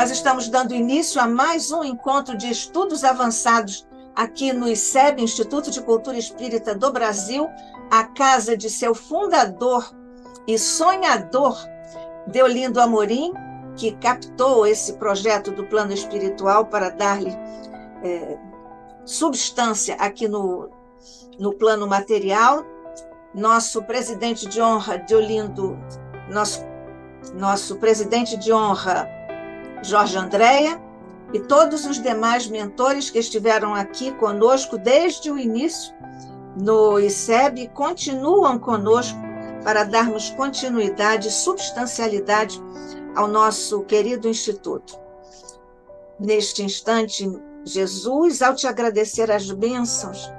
Nós estamos dando início a mais um encontro de estudos avançados aqui no ICEB, Instituto de Cultura Espírita do Brasil, a casa de seu fundador e sonhador, Deolindo Amorim, que captou esse projeto do plano espiritual para dar-lhe substância aqui no plano material. Nosso presidente de honra, Deolindo, nosso presidente de honra, Jorge Andréa, e todos os demais mentores que estiveram aqui conosco desde o início no ICEB continuam conosco para darmos continuidade e substancialidade ao nosso querido Instituto. Neste instante, Jesus, ao te agradecer as bênçãos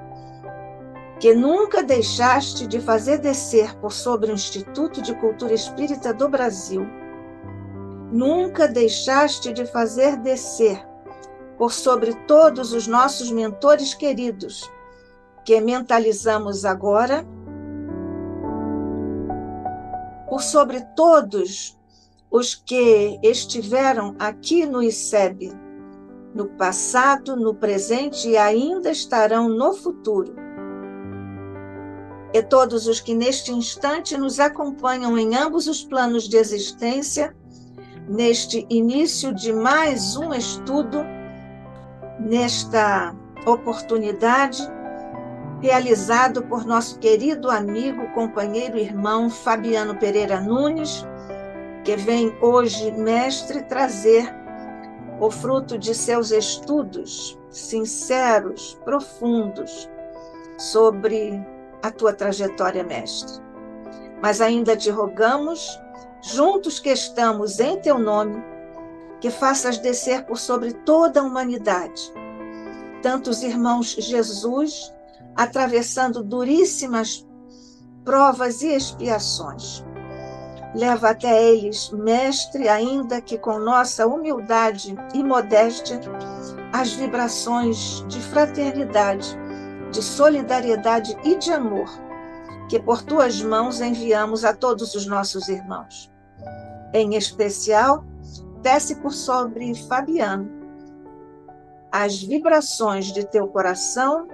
que nunca deixaste de fazer descer por sobre o Instituto de Cultura Espírita do Brasil, nunca deixaste de fazer descer por sobre todos os nossos mentores queridos, que mentalizamos agora, por sobre todos os que estiveram aqui no ICEB, no passado, no presente e ainda estarão no futuro. E todos os que neste instante nos acompanham em ambos os planos de existência, neste início de mais um estudo, nesta oportunidade, realizado por nosso querido amigo, companheiro, irmão Fabiano Pereira Nunes, que vem hoje, mestre, trazer o fruto de seus estudos sinceros, profundos, sobre a tua trajetória, mestre. Mas ainda te rogamos, juntos que estamos em teu nome, que faças descer por sobre toda a humanidade, tantos irmãos Jesus, atravessando duríssimas provas e expiações. Leva até eles, mestre, ainda que com nossa humildade e modéstia, as vibrações de fraternidade, de solidariedade e de amor, que por tuas mãos enviamos a todos os nossos irmãos. Em especial, desce por sobre Fabiano as vibrações de teu coração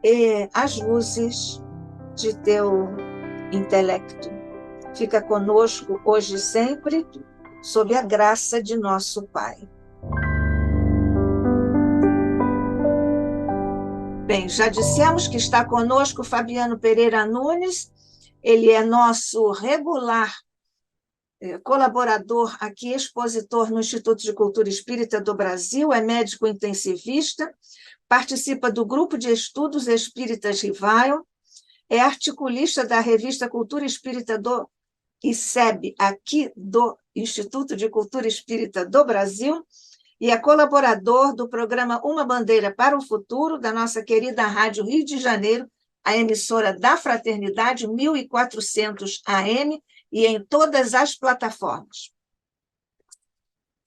e as luzes de teu intelecto. Fica conosco hoje e sempre, sob a graça de nosso Pai. Bem, já dissemos que está conosco Fabiano Pereira Nunes, ele é nosso regular colaborador aqui, expositor no Instituto de Cultura Espírita do Brasil, é médico intensivista, participa do grupo de estudos Espíritas Revival, é articulista da revista Cultura Espírita do ICEB, aqui do Instituto de Cultura Espírita do Brasil, e é colaborador do programa Uma Bandeira para o Futuro, da nossa querida Rádio Rio de Janeiro, a emissora da Fraternidade 1400 AM, e em todas as plataformas.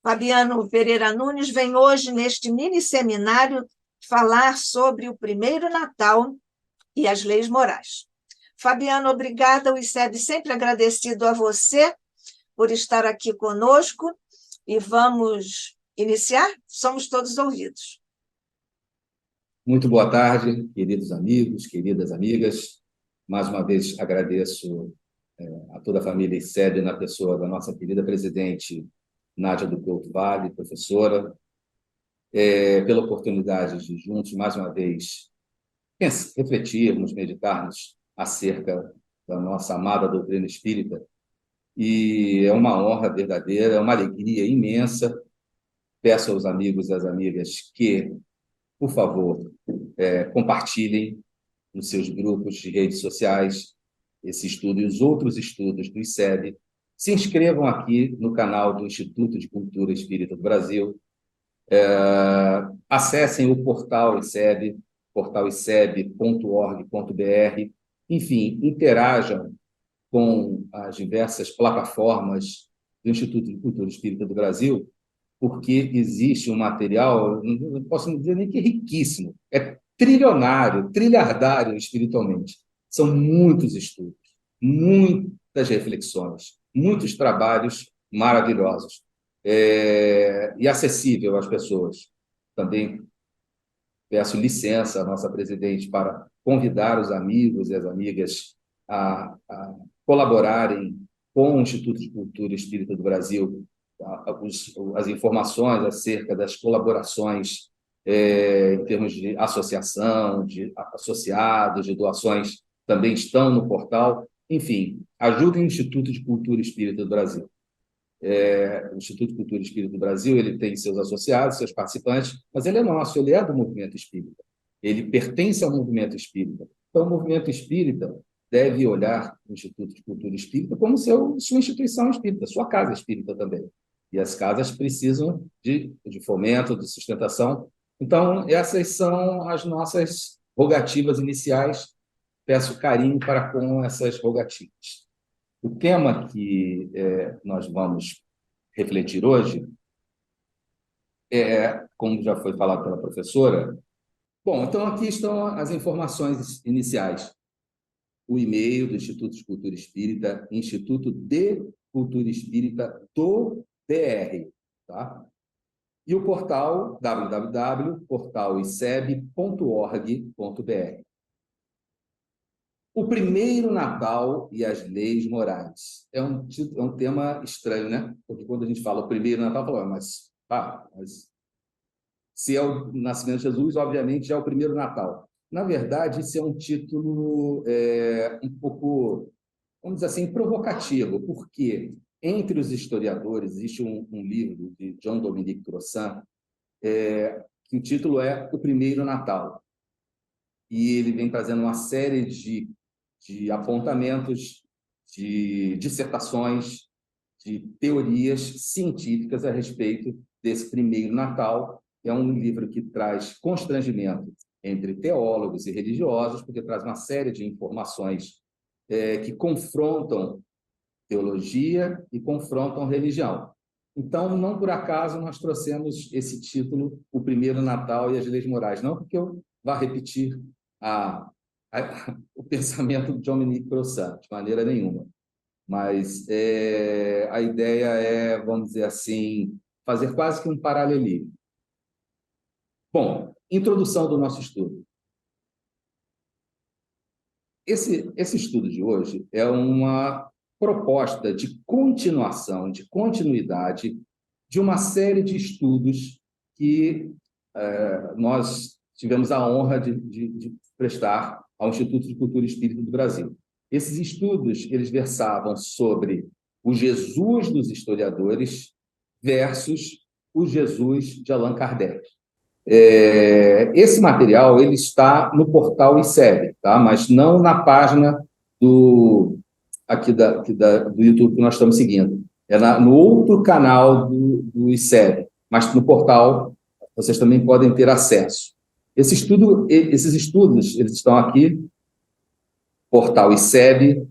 Fabiano Pereira Nunes vem hoje, neste mini-seminário, falar sobre o primeiro Natal e as leis morais. Fabiano, obrigada, o ICEB sempre agradecido a você por estar aqui conosco, e vamos iniciar? Somos todos ouvidos. Muito boa tarde, queridos amigos, queridas amigas. Mais uma vez agradeço a toda a família ICEB, na pessoa da nossa querida presidente Nádia do Couto Vale, professora, pela oportunidade de juntos, mais uma vez, refletirmos, meditarmos acerca da nossa amada doutrina espírita. E é uma honra verdadeira, é uma alegria imensa. Peço aos amigos e às amigas que, por favor, compartilhem nos seus grupos de redes sociais esse estudo e os outros estudos do ICEB. Se inscrevam aqui no canal do Instituto de Cultura Espírita do Brasil. Acessem o portal ICEB, portaliceb.org.br. Enfim, interajam com as diversas plataformas do Instituto de Cultura Espírita do Brasil, porque existe um material, não posso dizer nem que é riquíssimo, é trilionário, trilhardário espiritualmente. São muitos estudos, muitas reflexões, muitos trabalhos maravilhosos. e acessível às pessoas. Também peço licença à nossa presidente para convidar os amigos e as amigas a colaborarem com o Instituto de Cultura Espírita do Brasil. As informações acerca das colaborações em termos de associação, de associados, de doações, também estão no portal. Enfim, ajudem o Instituto de Cultura Espírita do Brasil. O Instituto de Cultura Espírita do Brasil, ele tem seus associados, seus participantes, mas ele é nosso, ele é do movimento espírita. Ele pertence ao movimento espírita. Então, o movimento espírita deve olhar o Instituto de Cultura Espírita como sua instituição espírita, sua casa espírita também. E as casas precisam de fomento, de sustentação. Então, essas são as nossas rogativas iniciais. Peço carinho para com essas rogativas. O tema que nós vamos refletir hoje como já foi falado pela professora. Bom, então aqui estão as informações iniciais. O e-mail do Instituto de Cultura Espírita, Instituto de Cultura Espírita do BR, tá? E o portal www.portaliseb.org.br. O primeiro Natal e as leis morais. É um tema estranho, né? Porque quando a gente fala o primeiro Natal, fala, mas se é o nascimento de Jesus, obviamente é o primeiro Natal. Na verdade, isso é um título um pouco, vamos dizer assim, provocativo, porque entre os historiadores existe um livro de John Dominique Crossan, que o título é O Primeiro Natal. E ele vem trazendo uma série de apontamentos, de dissertações, de teorias científicas a respeito desse primeiro Natal. É um livro que traz constrangimento entre teólogos e religiosos, porque traz uma série de informações que confrontam teologia e confrontam religião. Então, não por acaso nós trouxemos esse título, O Primeiro Natal e as Leis Morais, não porque eu vá repetir o pensamento de Dominique Crossan, de maneira nenhuma. Mas a ideia é, vamos dizer assim, fazer quase que um paralelismo. Bom, introdução do nosso estudo. Esse estudo de hoje é uma proposta de continuação, de continuidade de uma série de estudos que nós tivemos a honra de prestar ao Instituto de Cultura Espírita do Brasil. Esses estudos, eles versavam sobre o Jesus dos historiadores versus o Jesus de Allan Kardec. Esse material ele está no portal ICEB, tá? Mas não na página do YouTube que nós estamos seguindo. No outro canal do ICEB, mas no portal vocês também podem ter acesso. Esses estudos eles estão aqui, portal ICEB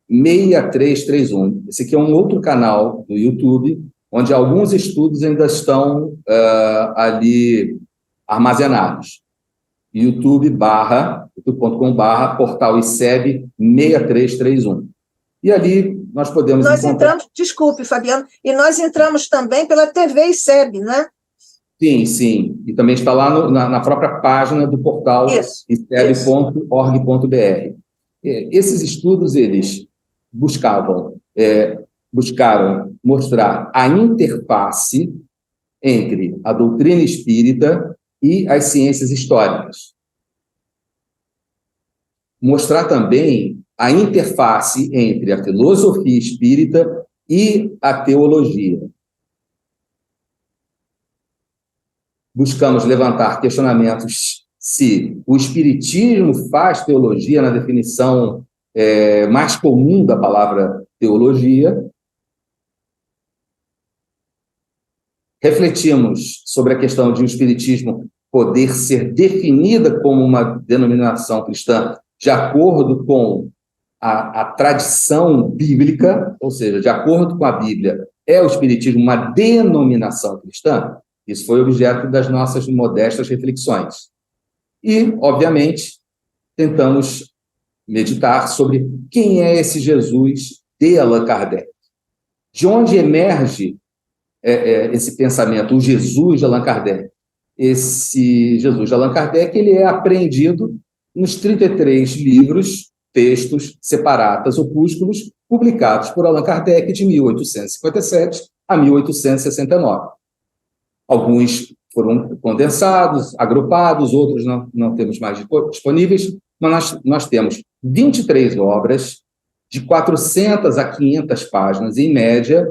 6331. Esse aqui é um outro canal do YouTube, onde alguns estudos ainda estão ali armazenados. youtube.com/portal ICEB 6331. E ali nós podemos encontrar... Desculpe, Fabiano, e nós entramos também pela TV ICEB, né? Sim, sim. E também está lá na própria página do portal iceb.org.br. Esses estudos, eles buscaram mostrar a interface entre a doutrina espírita e as ciências históricas. Mostrar também a interface entre a filosofia espírita e a teologia. Buscamos levantar questionamentos se o espiritismo faz teologia na definição mais comum da palavra teologia. Refletimos sobre a questão de o espiritismo poder ser definida como uma denominação cristã de acordo com a tradição bíblica, ou seja, de acordo com a Bíblia, é o espiritismo uma denominação cristã? Isso foi objeto das nossas modestas reflexões. E, obviamente, tentamos meditar sobre quem é esse Jesus de Allan Kardec. De onde emerge esse pensamento, o Jesus de Allan Kardec? Esse Jesus de Allan Kardec, ele é apreendido nos 33 livros, textos, separatas, opúsculos, publicados por Allan Kardec de 1857 a 1869. Alguns foram condensados, agrupados, outros não temos mais disponíveis, mas nós temos 23 obras, de 400 a 500 páginas, em média,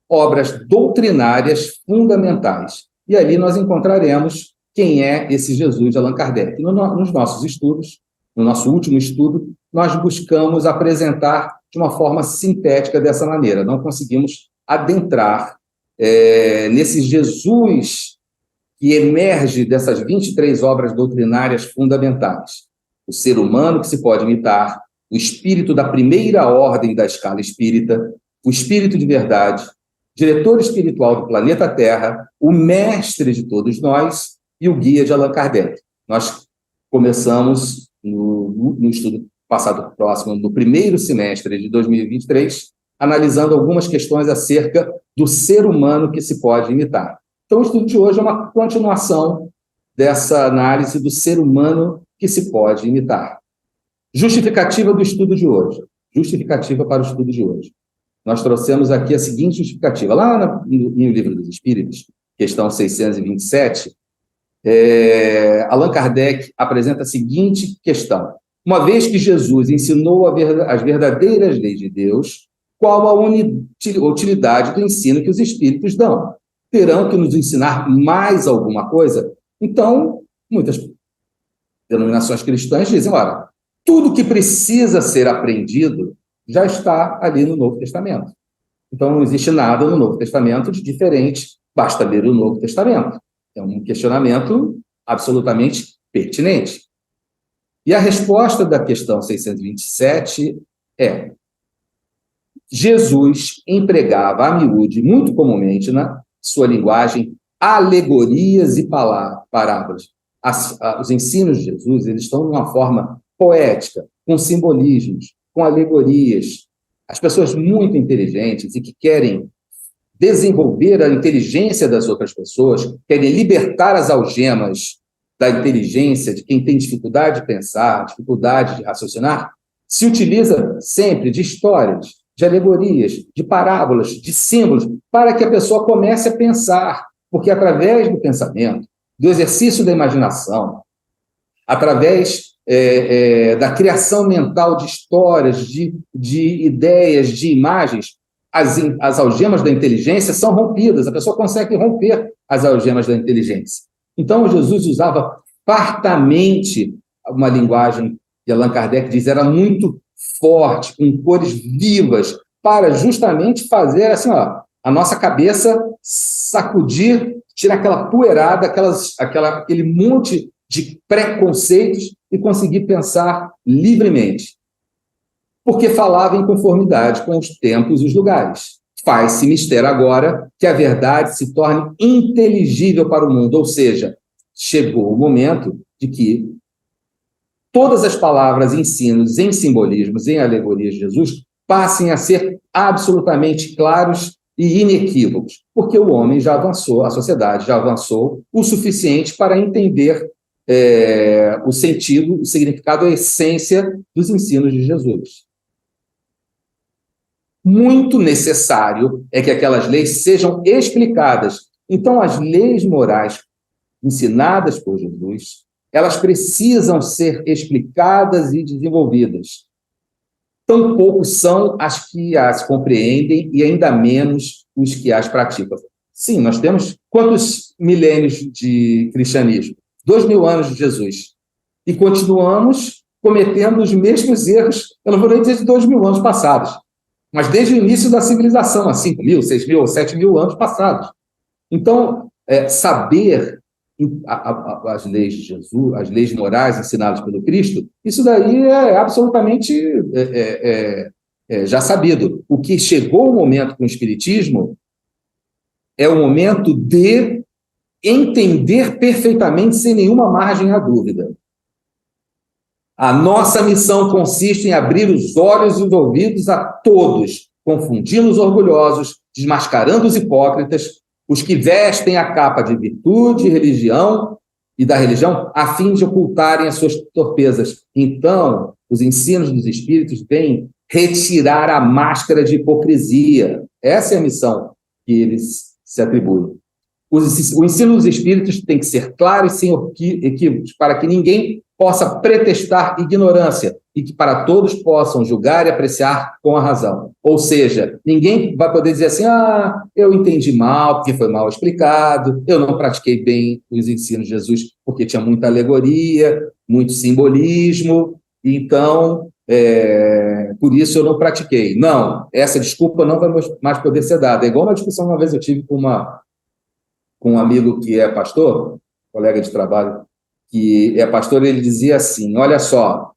obras doutrinárias fundamentais. E ali nós encontraremos quem é esse Jesus de Allan Kardec. Nos nossos estudos, no nosso último estudo, nós buscamos apresentar de uma forma sintética dessa maneira. Não conseguimos adentrar nesse Jesus que emerge dessas 23 obras doutrinárias fundamentais. O ser humano que se pode imitar, o espírito da primeira ordem da escala espírita, o espírito de verdade, diretor espiritual do planeta Terra, o mestre de todos nós e o guia de Allan Kardec. Nós começamos no estudo passado próximo, no primeiro semestre de 2023, analisando algumas questões acerca do ser humano que se pode imitar. Então, o estudo de hoje é uma continuação dessa análise do ser humano que se pode imitar. Justificativa do estudo de hoje. Justificativa para o estudo de hoje. Nós trouxemos aqui a seguinte justificativa. Lá no Livro dos Espíritos, questão 627, Allan Kardec apresenta a seguinte questão. Uma vez que Jesus ensinou as verdadeiras leis de Deus, qual a utilidade do ensino que os Espíritos dão? Terão que nos ensinar mais alguma coisa? Então, muitas denominações cristãs dizem, ora, tudo que precisa ser aprendido já está ali no Novo Testamento. Então, não existe nada no Novo Testamento de diferente, basta ler o Novo Testamento. É um questionamento absolutamente pertinente. E a resposta da questão 627 é: Jesus empregava a miúde, muito comumente, na sua linguagem, alegorias e parábolas. Os ensinos de Jesus, eles estão numa forma poética, com simbolismos, com alegorias. As pessoas muito inteligentes e que querem desenvolver a inteligência das outras pessoas, querem libertar as algemas da inteligência de quem tem dificuldade de pensar, dificuldade de raciocinar, se utiliza sempre de histórias, de alegorias, de parábolas, de símbolos, para que a pessoa comece a pensar, porque através do pensamento, do exercício da imaginação, através da criação mental de histórias, de ideias, de imagens, as algemas da inteligência são rompidas, a pessoa consegue romper as algemas da inteligência. Então, Jesus usava fartamente uma linguagem que Allan Kardec diz era muito forte, com cores vivas, para justamente fazer assim, ó, a nossa cabeça sacudir, tirar aquela poeirada, aquele monte de preconceitos e conseguir pensar livremente. Porque falava em conformidade com os tempos e os lugares. Faz-se mistério agora que a verdade se torne inteligível para o mundo, ou seja, chegou o momento de que todas as palavras, ensinos, em simbolismos, em alegorias de Jesus, passem a ser absolutamente claros e inequívocos, porque o homem já avançou, a sociedade já avançou o suficiente para entender o sentido, o significado, a essência dos ensinos de Jesus. Muito necessário é que aquelas leis sejam explicadas. Então, as leis morais ensinadas por Jesus, elas precisam ser explicadas e desenvolvidas. Tão poucos são as que as compreendem e ainda menos os que as praticam. Sim, nós temos quantos milênios de cristianismo? 2000 anos de Jesus. E continuamos cometendo os mesmos erros, eu não vou nem dizer de 2000 anos passados, mas desde o início da civilização, há 5.000, 6.000 ou 7.000 anos passados. Então, saber as leis de Jesus, as leis morais ensinadas pelo Cristo, isso daí é absolutamente já sabido. O que chegou o momento com o Espiritismo é o momento de entender perfeitamente, sem nenhuma margem à dúvida. A nossa missão consiste em abrir os olhos e os ouvidos a todos, confundindo os orgulhosos, desmascarando os hipócritas, os que vestem a capa de virtude, religião e da religião, a fim de ocultarem as suas torpezas. Então, os ensinos dos Espíritos vêm retirar a máscara de hipocrisia. Essa é a missão que eles se atribuem. O ensino dos Espíritos tem que ser claro e sem equívocos, para que ninguém possa pretextar ignorância e que para todos possam julgar e apreciar com a razão. Ou seja, ninguém vai poder dizer assim, eu entendi mal, porque foi mal explicado, eu não pratiquei bem os ensinos de Jesus, porque tinha muita alegoria, muito simbolismo, então, por isso eu não pratiquei. Não, essa desculpa não vai mais poder ser dada. É igual uma discussão uma vez eu tive com um amigo que é pastor, colega de trabalho, que é pastor, ele dizia assim, olha só,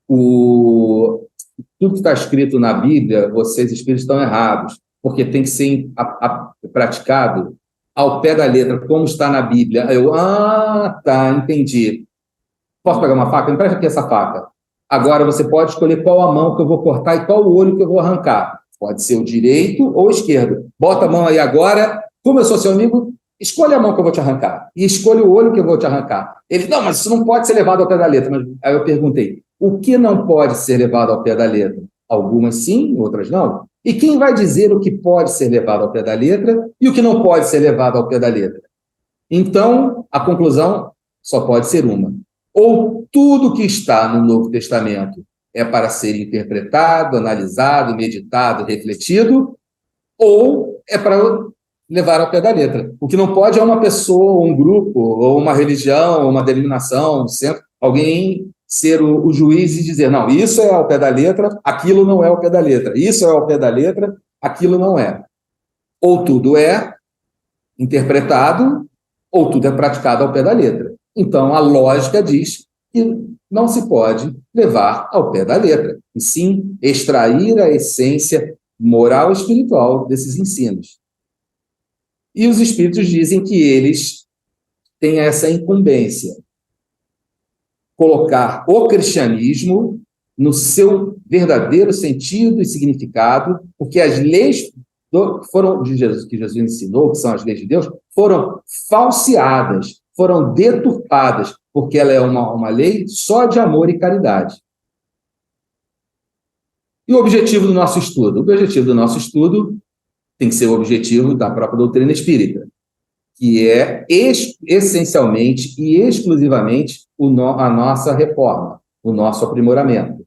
tudo que está escrito na Bíblia, vocês espíritos estão errados, porque tem que ser praticado ao pé da letra, como está na Bíblia. Tá, entendi. Posso pegar uma faca? Me presta aqui essa faca. Agora você pode escolher qual a mão que eu vou cortar e qual o olho que eu vou arrancar. Pode ser o direito ou o esquerdo. Bota a mão aí agora. Como eu sou seu amigo, escolha a mão que eu vou te arrancar. E escolha o olho que eu vou te arrancar. Ele, não, mas isso não pode ser levado ao pé da letra. Mas, aí eu perguntei, o que não pode ser levado ao pé da letra? Algumas sim, outras não. E quem vai dizer o que pode ser levado ao pé da letra e o que não pode ser levado ao pé da letra? Então, a conclusão só pode ser uma. Ou tudo que está no Novo Testamento é para ser interpretado, analisado, meditado, refletido, ou é para levar ao pé da letra. O que não pode é uma pessoa, um grupo, ou uma religião, ou uma denominação, um centro, alguém ser o juiz e dizer, não, isso é ao pé da letra, aquilo não é ao pé da letra. Isso é ao pé da letra, aquilo não é. Ou tudo é interpretado, ou tudo é praticado ao pé da letra. Então, a lógica diz que não se pode levar ao pé da letra, e sim extrair a essência moral e espiritual desses ensinos. E os espíritos dizem que eles têm essa incumbência, colocar o cristianismo no seu verdadeiro sentido e significado, porque as leis foram de Jesus, que Jesus ensinou, que são as leis de Deus, foram falseadas, foram deturpadas, porque ela é uma lei só de amor e caridade. E o objetivo do nosso estudo? O objetivo do nosso estudo tem que ser o objetivo da própria doutrina espírita, que é essencialmente e exclusivamente a nossa reforma, o nosso aprimoramento.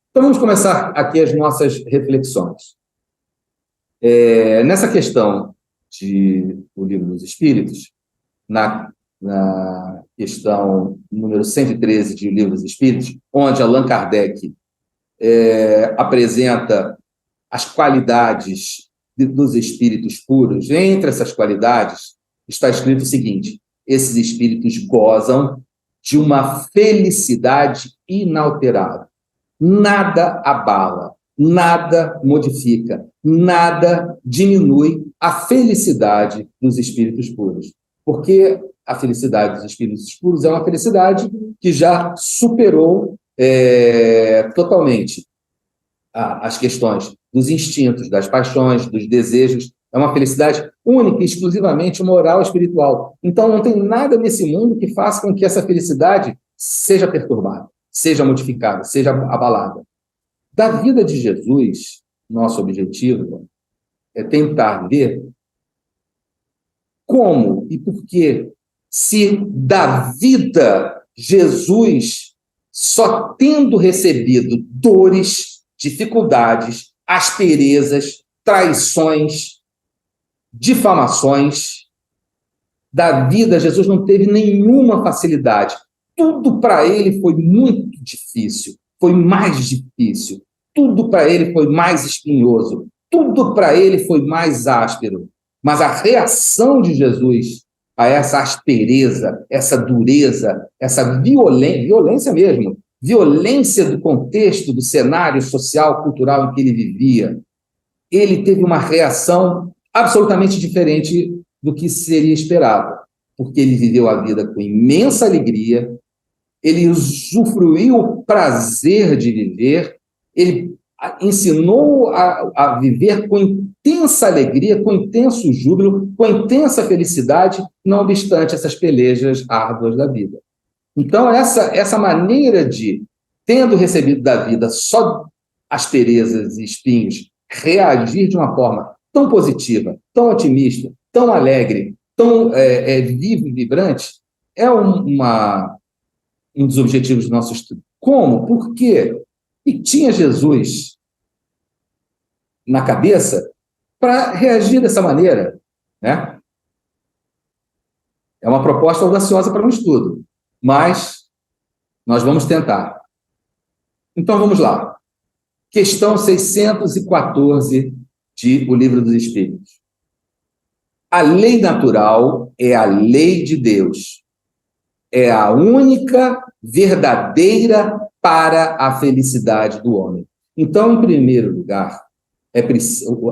Então, vamos começar aqui as nossas reflexões. Nessa questão do Livro dos Espíritos, na questão número 113 de O Livro dos Espíritos, onde Allan Kardec apresenta as qualidades dos espíritos puros, entre essas qualidades está escrito o seguinte: esses espíritos gozam de uma felicidade inalterável. Nada abala, nada modifica, nada diminui a felicidade dos espíritos puros. Porque a felicidade dos espíritos puros é uma felicidade que já superou totalmente as questões dos instintos, das paixões, dos desejos. É uma felicidade única e exclusivamente moral e espiritual. Então, não tem nada nesse mundo que faça com que essa felicidade seja perturbada, seja modificada, seja abalada. Da vida de Jesus, nosso objetivo é tentar ver como e por que, se da vida Jesus, só tendo recebido dores, dificuldades, asperezas, traições, difamações, da vida Jesus não teve nenhuma facilidade. Tudo para ele foi muito difícil, foi mais difícil. Tudo para ele foi mais espinhoso. Tudo para ele foi mais áspero. Mas a reação de Jesus a essa aspereza, essa dureza, essa violência mesmo, violência do contexto, do cenário social, cultural em que ele vivia, ele teve uma reação absolutamente diferente do que seria esperado, porque ele viveu a vida com imensa alegria, ele usufruiu o prazer de viver, ele ensinou a viver com intensa alegria, com intenso júbilo, com intensa felicidade, não obstante essas pelejas árduas da vida. Então, essa maneira de, tendo recebido da vida só asperezas e espinhos, reagir de uma forma tão positiva, tão otimista, tão alegre, tão vivo e vibrante, é um dos objetivos do nosso estudo. Como? Por quê? E tinha Jesus na cabeça para reagir dessa maneira, né? É uma proposta audaciosa para um estudo, mas nós vamos tentar. Então, vamos lá. Questão 614 de O Livro dos Espíritos. A lei natural é a lei de Deus. É a única verdadeira para a felicidade do homem. Então, em primeiro lugar,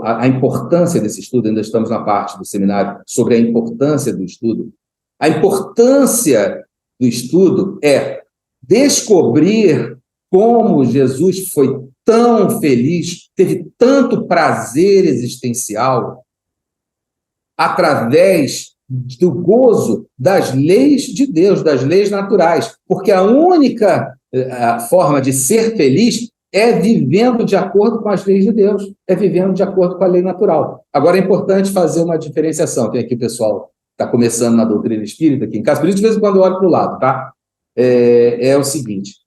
a importância desse estudo, ainda estamos na parte do seminário sobre a importância do estudo. A importância do estudo é descobrir como Jesus foi tão feliz, teve tanto prazer existencial através do gozo das leis de Deus, das leis naturais, porque a única forma de ser feliz é vivendo de acordo com as leis de Deus, é vivendo de acordo com a lei natural. Agora, é importante fazer uma diferenciação. Tem aqui o pessoal que está começando na doutrina espírita aqui em casa, por isso, de vez em quando eu olho para o lado, tá? É o seguinte,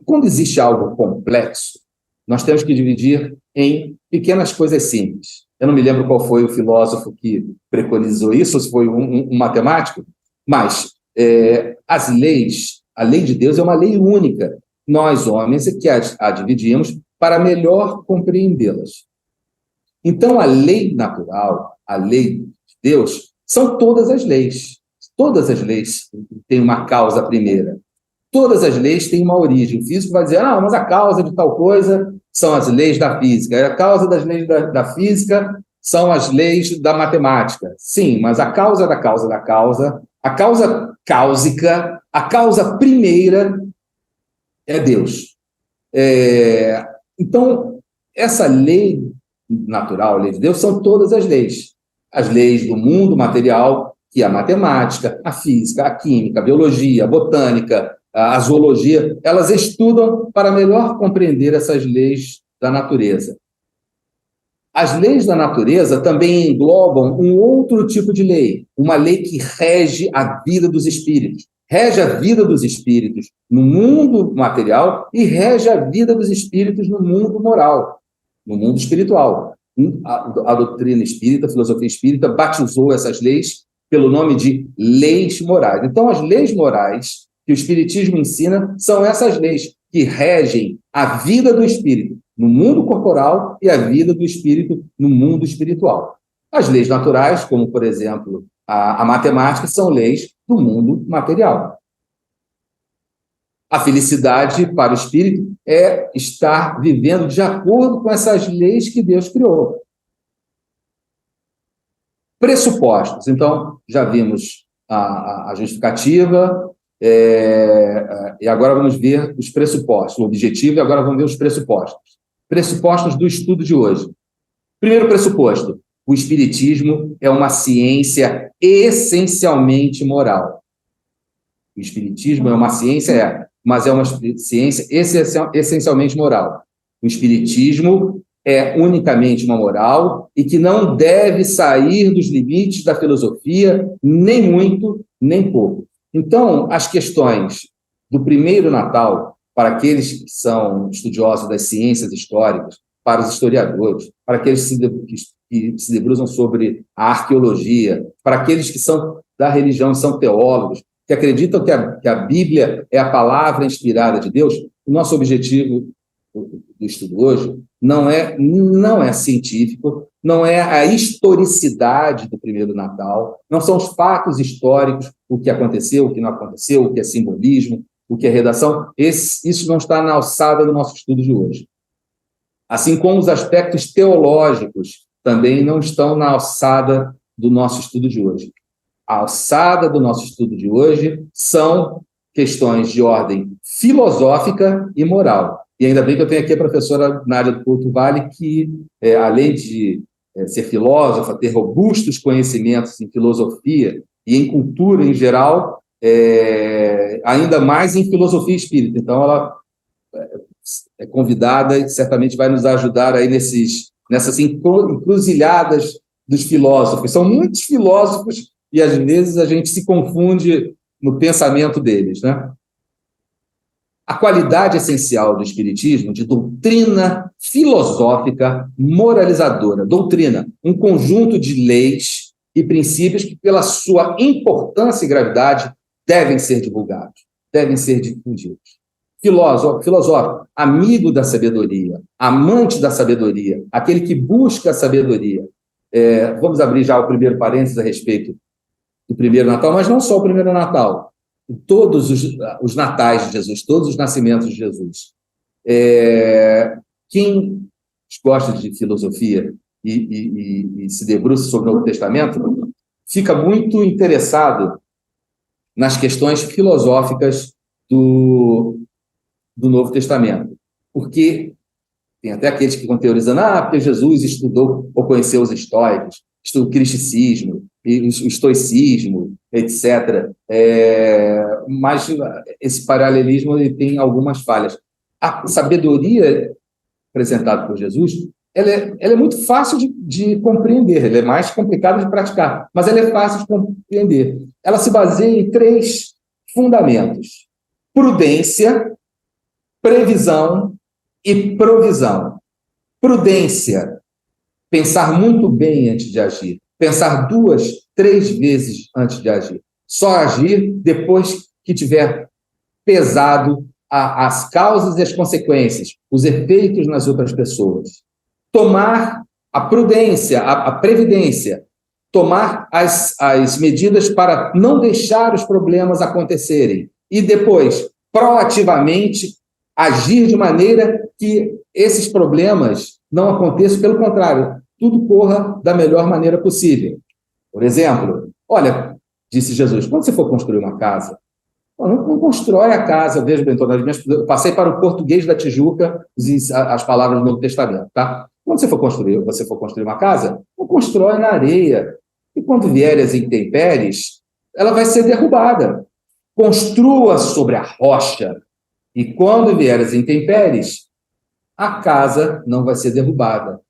quando existe algo complexo, nós temos que dividir em pequenas coisas simples. Eu não me lembro qual foi o filósofo que preconizou isso, ou se foi um matemático, mas as leis, a lei de Deus é uma lei única. Nós, homens, é que a dividimos para melhor compreendê-las. Então, a lei natural, a lei de Deus, são todas as leis. Todas as leis têm uma causa primeira. Todas as leis têm uma origem. O físico vai dizer, mas a causa de tal coisa são as leis da física. A causa das leis da física são as leis da matemática. Sim, mas a causa da causa da causa, a causa cáusica, a causa primeira é Deus. Então, essa lei natural, a lei de Deus, são todas as leis. As leis do mundo material, que é a matemática, a física, a química, a biologia, a botânica, a zoologia, elas estudam para melhor compreender essas leis da natureza. As leis da natureza também englobam um outro tipo de lei, uma lei que rege a vida dos espíritos. Rege a vida dos espíritos no mundo material e rege a vida dos espíritos no mundo moral, no mundo espiritual. A doutrina espírita, a filosofia espírita, batizou essas leis pelo nome de leis morais. Então, as leis morais que o Espiritismo ensina são essas leis que regem a vida do espírito no mundo corporal e a vida do espírito no mundo espiritual. As leis naturais, como, por exemplo, a matemática, são leis do mundo material. A felicidade para o espírito é estar vivendo de acordo com essas leis que Deus criou. Pressupostos. Então, já vimos a justificativa, e agora vamos ver os pressupostos, o objetivo, e agora vamos ver os pressupostos. Pressupostos do estudo de hoje. Primeiro pressuposto, o Espiritismo é uma ciência essencialmente moral. O Espiritismo é uma ciência, mas é uma ciência essencialmente moral. O Espiritismo é unicamente uma moral e que não deve sair dos limites da filosofia, nem muito, nem pouco. Então, as questões do primeiro Natal, para aqueles que são estudiosos das ciências históricas, para os historiadores, para aqueles que se debruçam sobre a arqueologia, para aqueles que são da religião, são teólogos, que acreditam que a Bíblia é a palavra inspirada de Deus, o nosso objetivo do estudo hoje não é científico, não é a historicidade do primeiro Natal, não são os fatos históricos, o que aconteceu, o que não aconteceu, o que é simbolismo, o que é redação. Isso não está na alçada do nosso estudo de hoje. Assim como os aspectos teológicos também não estão na alçada do nosso estudo de hoje. A alçada do nosso estudo de hoje são questões de ordem filosófica e moral. E ainda bem que eu tenho aqui a professora Nádia do Couto Vale, que, além de ser filósofa, ter robustos conhecimentos em filosofia e em cultura em geral, ainda mais em filosofia espírita. Então, ela é convidada e certamente vai nos ajudar aí nessas encruzilhadas dos filósofos. São muitos filósofos e, às vezes, a gente se confunde no pensamento deles, né? A qualidade essencial do espiritismo de doutrina filosófica moralizadora. Doutrina, um conjunto de leis e princípios que, pela sua importância e gravidade, devem ser divulgados, devem ser difundidos. Filósofo, amigo da sabedoria, amante da sabedoria, aquele que busca a sabedoria. Vamos abrir já o primeiro parênteses a respeito do primeiro Natal, mas não só o primeiro Natal. Todos os natais de Jesus, todos os nascimentos de Jesus. Quem gosta de filosofia e se debruça sobre o Novo Testamento fica muito interessado nas questões filosóficas do Novo Testamento, porque tem até aqueles que estão teorizando, porque Jesus estudou ou conheceu os estoicos, estudou o cristicismo, o estoicismo, etc. Mas esse paralelismo ele tem algumas falhas. A sabedoria apresentada por Jesus, ela é muito fácil de compreender, ela é mais complicada de praticar, mas ela é fácil de compreender. Ela se baseia em 3 fundamentos: prudência, previsão e provisão. Prudência, pensar muito bem antes de agir. Pensar 2, 3 vezes antes de agir. Só agir depois que tiver pesado as causas e as consequências, os efeitos nas outras pessoas. Tomar a prudência, a previdência. Tomar as medidas para não deixar os problemas acontecerem. E depois, proativamente, agir de maneira que esses problemas não aconteçam, pelo contrário, tudo corra da melhor maneira possível. Por exemplo, olha, disse Jesus, quando você for construir uma casa, não constrói a casa, veja bem, eu passei para o português da Tijuca as palavras do Novo Testamento, tá? Quando você for construir uma casa, não constrói na areia, e quando vierem as intempéries, ela vai ser derrubada. Construa sobre a rocha, e quando vierem as intempéries, a casa não vai ser derrubada.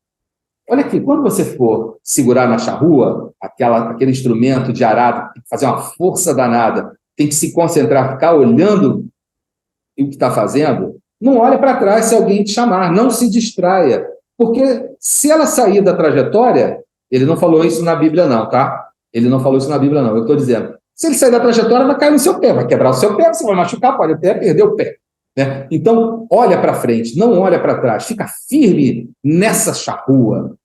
Olha aqui, quando você for segurar na charrua, aquele instrumento de arado, tem que fazer uma força danada, tem que se concentrar, ficar olhando o que está fazendo, não olhe para trás se alguém te chamar, não se distraia, porque se ela sair da trajetória, ele não falou isso na Bíblia não, tá? Ele não falou isso na Bíblia não, eu estou dizendo, se ele sair da trajetória, vai cair no seu pé, vai quebrar o seu pé, você vai machucar, pode até perder o pé. Né? Então, olha para frente, não olha para trás, fica firme nessa charrua,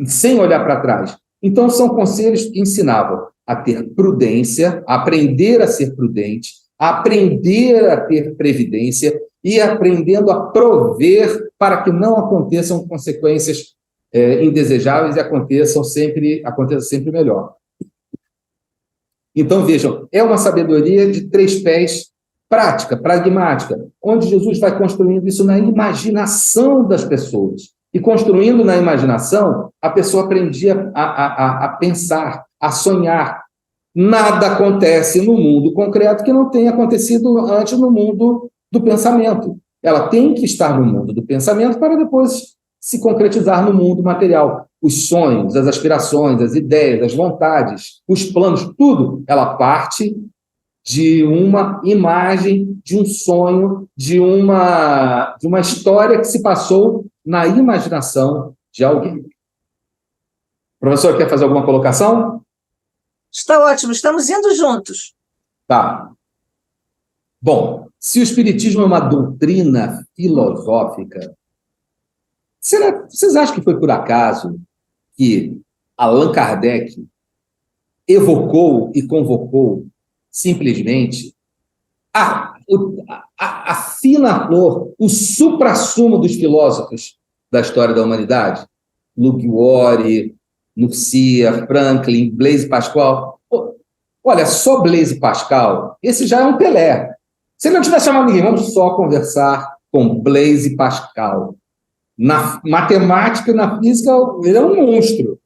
sem olhar para trás. Então, são conselhos que ensinavam a ter prudência, a aprender a ser prudente, a aprender a ter previdência e aprendendo a prover para que não aconteçam consequências indesejáveis e aconteça sempre melhor. Então, vejam, é uma sabedoria de 3 pés, prática, pragmática, onde Jesus vai construindo isso na imaginação das pessoas. E construindo na imaginação, a pessoa aprendia a pensar, a sonhar. Nada acontece no mundo concreto que não tenha acontecido antes no mundo do pensamento. Ela tem que estar no mundo do pensamento para depois se concretizar no mundo material. Os sonhos, as aspirações, as ideias, as vontades, os planos, tudo, ela parte de uma imagem, de um sonho, de uma história que se passou na imaginação de alguém. Professor, quer fazer alguma colocação? Está ótimo, estamos indo juntos. Tá. Bom, se o Espiritismo é uma doutrina filosófica, vocês acham que foi por acaso que Allan Kardec evocou e convocou simplesmente a fina flor, o suprassumo dos filósofos da história da humanidade? Liguori, Nursia, Franklin, Blaise Pascal. Olha, só Blaise Pascal, esse já é um Pelé. Se ele não tivesse chamado ninguém, vamos só conversar com Blaise Pascal. Na matemática, na física, ele é um monstro.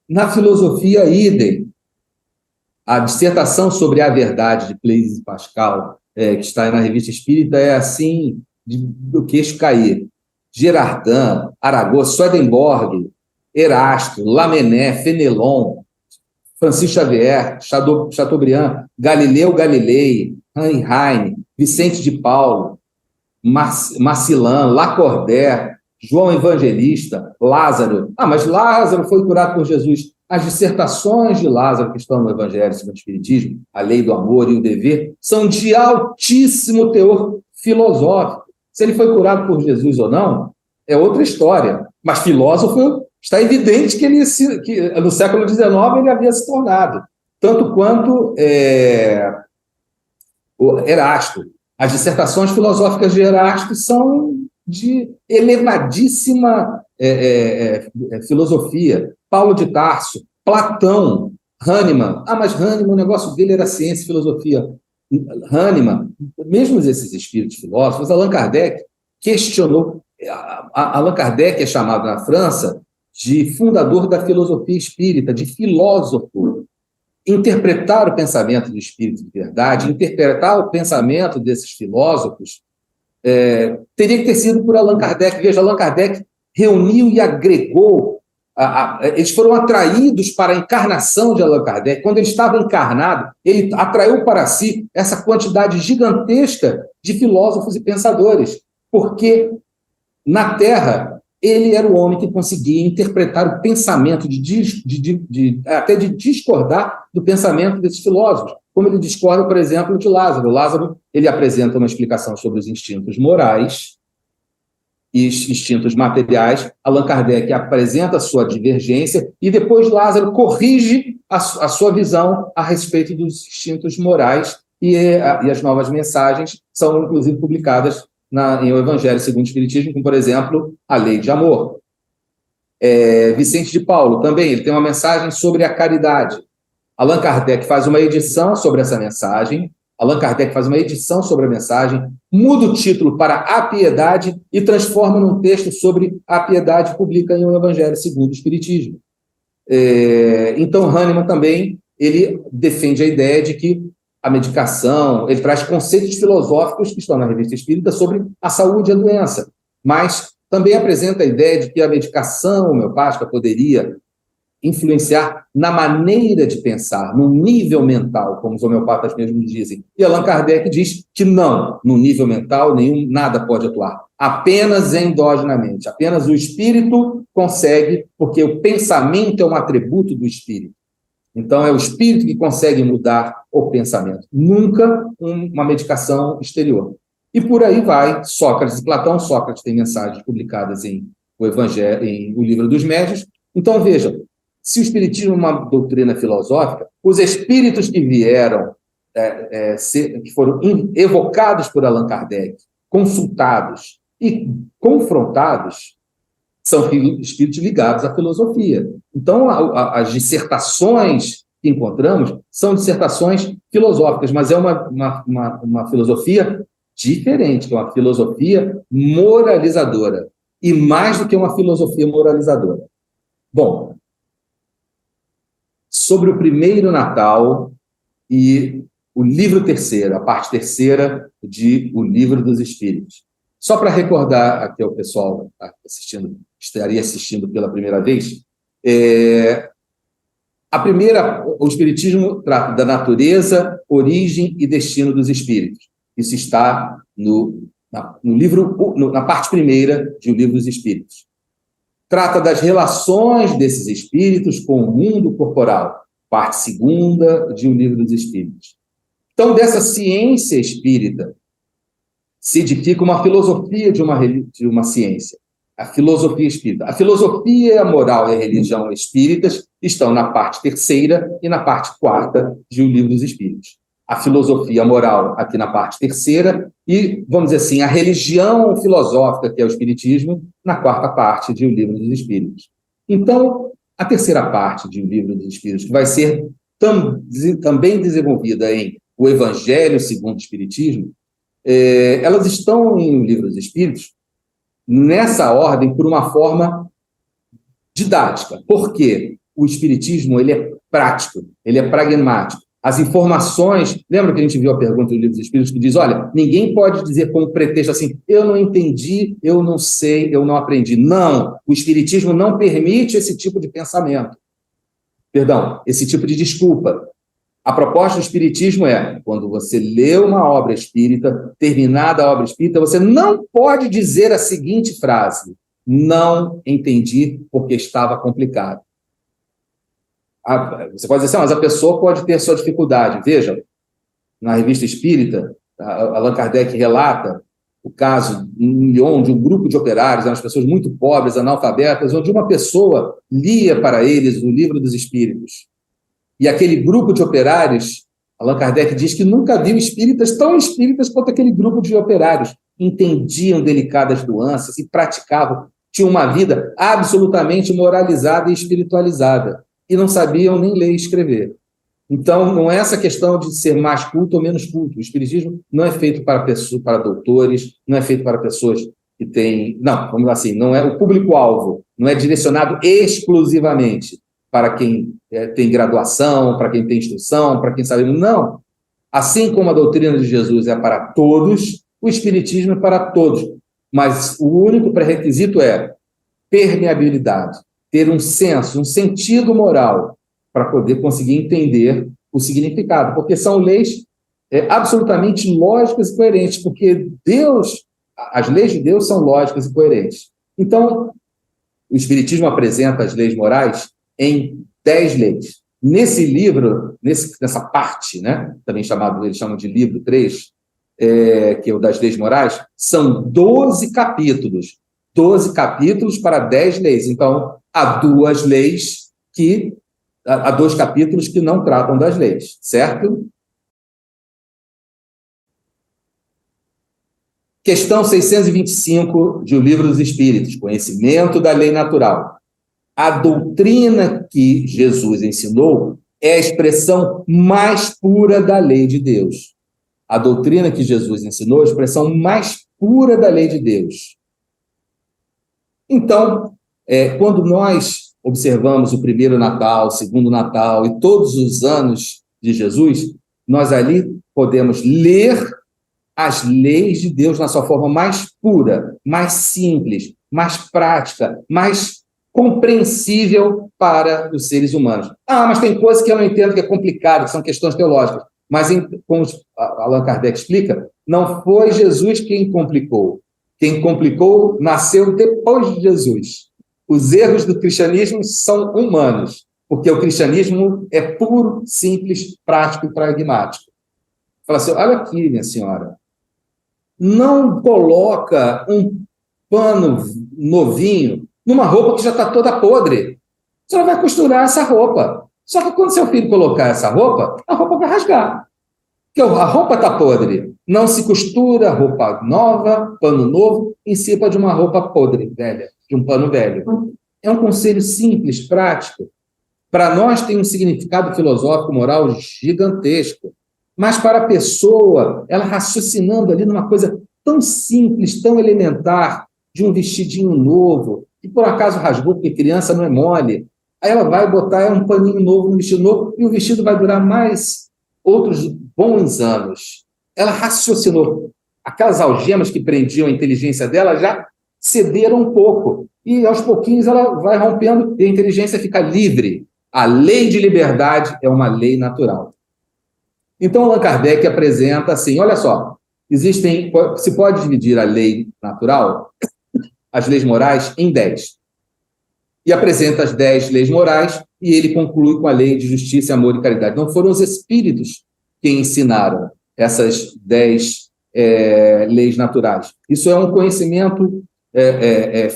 Na filosofia, idem. A dissertação sobre a verdade de Blaise Pascal, que está na Revista Espírita, é assim, do queixo cair. Girardin, Arago, Swedenborg, Erasto, Lamennais, Fenelon, Francis Xavier, Chateaubriand, Galileu Galilei, Heine, Vicente de Paulo, Massillon, Lacordaire, João Evangelista, Lázaro. Mas Lázaro foi curado por Jesus. As dissertações de Lázaro, que estão no Evangelho segundo o Espiritismo, a lei do amor e o dever, são de altíssimo teor filosófico. Se ele foi curado por Jesus ou não, é outra história. Mas filósofo, está evidente que no século XIX ele havia se tornado. Tanto quanto o Erasto. As dissertações filosóficas de Erasto são de elevadíssima filosofia. Paulo de Tarso, Platão, Hahnemann. Mas Hahnemann, o negócio dele era ciência e filosofia. Hahnemann, mesmo esses espíritos filósofos, Allan Kardec questionou. Allan Kardec é chamado na França de fundador da filosofia espírita, de filósofo. Interpretar o pensamento do espírito de verdade, interpretar o pensamento desses filósofos, teria que ter sido por Allan Kardec. Veja, Allan Kardec reuniu e agregou, eles foram atraídos para a encarnação de Allan Kardec. Quando ele estava encarnado, ele atraiu para si essa quantidade gigantesca de filósofos e pensadores, porque na Terra ele era o homem que conseguia interpretar o pensamento, até de discordar do pensamento desses filósofos, como ele discorda, por exemplo, de Lázaro. Lázaro, ele apresenta uma explicação sobre os instintos morais e instintos materiais. Allan Kardec apresenta a sua divergência e depois Lázaro corrige a sua visão a respeito dos instintos morais e as novas mensagens são, inclusive, publicadas em O Evangelho segundo o Espiritismo, como, por exemplo, a Lei de Amor. Vicente de Paulo, também, ele tem uma mensagem sobre a caridade. Allan Kardec faz uma edição sobre essa mensagem, muda o título para A Piedade e transforma num texto sobre a piedade, publica em O Evangelho segundo o Espiritismo. Então, Hahnemann também, ele defende a ideia de que a medicação, ele traz conceitos filosóficos que estão na Revista Espírita sobre a saúde e a doença, mas também apresenta a ideia de que a medicação homeopática poderia influenciar na maneira de pensar, no nível mental, como os homeopatas mesmo dizem. E Allan Kardec diz que não, no nível mental, nada pode atuar, apenas endogenamente, apenas o espírito consegue, porque o pensamento é um atributo do espírito. Então, é o espírito que consegue mudar o pensamento, nunca uma medicação exterior. E por aí vai Sócrates e Platão. Sócrates tem mensagens publicadas em O Evangelho, em O Livro dos Médiuns. Então, vejam, se o espiritismo é uma doutrina filosófica, os espíritos que vieram, que foram evocados por Allan Kardec, consultados e confrontados, são espíritos ligados à filosofia. Então, as dissertações que encontramos são dissertações filosóficas, mas é uma filosofia diferente, que é uma filosofia moralizadora, e mais do que uma filosofia moralizadora. Bom, sobre o primeiro Natal e o livro terceiro, a parte terceira de O Livro dos Espíritos. Só para recordar aqui ao pessoal que estaria assistindo pela primeira vez, o Espiritismo trata da natureza, origem e destino dos espíritos. Isso está na parte primeira de O Livro dos Espíritos. Trata das relações desses espíritos com o mundo corporal, parte segunda de O Livro dos Espíritos. Então, dessa ciência espírita, se edifica uma filosofia de uma ciência, a filosofia espírita. A filosofia, a moral e a religião espíritas estão na parte terceira e na parte quarta de O Livro dos Espíritos. A filosofia moral aqui na parte terceira e, vamos dizer assim, a religião filosófica, que é o espiritismo, na quarta parte de O Livro dos Espíritos. Então, a terceira parte de O Livro dos Espíritos, que vai ser também desenvolvida em O Evangelho segundo o Espiritismo, elas estão em O Livro dos Espíritos nessa ordem por uma forma didática. Por quê? O Espiritismo ele é prático, ele é pragmático. As informações... Lembra que a gente viu a pergunta do Livro dos Espíritos que diz, olha, ninguém pode dizer como pretexto assim, eu não entendi, eu não sei, eu não aprendi. Não, o Espiritismo não permite esse tipo de pensamento. Perdão, esse tipo de desculpa. A proposta do Espiritismo é, quando você lê uma obra espírita, terminada a obra espírita, você não pode dizer a seguinte frase, não entendi porque estava complicado. Você pode dizer assim, mas a pessoa pode ter sua dificuldade. Veja, na Revista Espírita, Allan Kardec relata o caso em Lyon de um grupo de operários, eram pessoas muito pobres, analfabetas, onde uma pessoa lia para eles o Livro dos Espíritos. E aquele grupo de operários, Allan Kardec diz que nunca viu espíritas tão espíritas quanto aquele grupo de operários. Entendiam delicadas nuances e praticavam, tinham uma vida absolutamente moralizada e espiritualizada. E não sabiam nem ler e escrever. Então, não é essa questão de ser mais culto ou menos culto. O Espiritismo não é feito para pessoas, para doutores, não é feito para pessoas que têm... Não, vamos lá assim, não é o público-alvo, não é direcionado exclusivamente para quem tem graduação, para quem tem instrução, para quem sabe... Não. Assim como a doutrina de Jesus é para todos, o Espiritismo é para todos. Mas o único pré-requisito é permeabilidade. Ter um senso, um sentido moral para poder conseguir entender o significado, porque são leis absolutamente lógicas e coerentes, porque as leis de Deus são lógicas e coerentes. Então, o Espiritismo apresenta as leis morais em 10 leis. Nesse livro, nessa parte, né, também chamado, eles chamam de livro 3, que é o das leis morais, são 12 capítulos. 12 capítulos para 10 leis. Então, há 2 capítulos que não tratam das leis, certo? Questão 625 de O Livro dos Espíritos, conhecimento da lei natural. A doutrina que Jesus ensinou é a expressão mais pura da lei de Deus. A doutrina que Jesus ensinou é a expressão mais pura da lei de Deus. Então, quando nós observamos o primeiro Natal, o segundo Natal e todos os anos de Jesus, nós ali podemos ler as leis de Deus na sua forma mais pura, mais simples, mais prática, mais compreensível para os seres humanos. Mas tem coisas que eu não entendo, que é complicado, que são questões teológicas. Mas, como Allan Kardec explica, não foi Jesus quem complicou. Quem complicou nasceu depois de Jesus. Os erros do cristianismo são humanos, porque o cristianismo é puro, simples, prático e pragmático. Fala assim, olha aqui, minha senhora, não coloca um pano novinho numa roupa que já está toda podre. Você não vai costurar essa roupa. Só que quando seu filho colocar essa roupa, a roupa vai rasgar. Porque a roupa está podre. Não se costura roupa nova, pano novo, em cima de uma roupa podre, velha, de um pano velho. É um conselho simples, prático. Para nós tem um significado filosófico, moral gigantesco. Mas para a pessoa, ela raciocinando ali numa coisa tão simples, tão elementar, de um vestidinho novo, que por acaso rasgou, porque criança não é mole. Aí ela vai botar um paninho novo no vestido novo, e o vestido vai durar mais outros bons anos. Ela raciocinou. Aquelas algemas que prendiam a inteligência dela já cederam um pouco. E, aos pouquinhos, ela vai rompendo e a inteligência fica livre. A lei de liberdade é uma lei natural. Então, Allan Kardec apresenta assim, olha só, se pode dividir a lei natural, as leis morais, em 10. E apresenta as 10 leis morais e ele conclui com a lei de justiça, amor e caridade. Não foram os espíritos que ensinaram essas 10 leis naturais. Isso é um conhecimento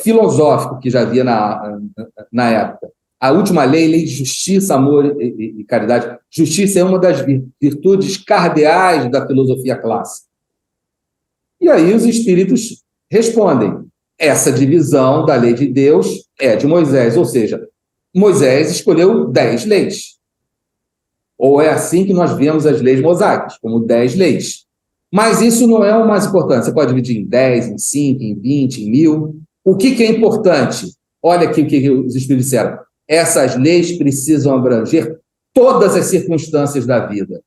filosófico que já havia na época. A última lei, lei de justiça, amor e caridade. Justiça é uma das virtudes cardeais da filosofia clássica. E aí os espíritos respondem, essa divisão da lei de Deus é de Moisés, ou seja, Moisés escolheu 10 leis. Ou é assim que nós vemos as leis mosaicas, como 10 leis. Mas isso não é o mais importante. Você pode dividir em 10, em 5, em 20, em 1000. O que é importante? Olha aqui o que os Espíritos disseram. Essas leis precisam abranger todas as circunstâncias da vida.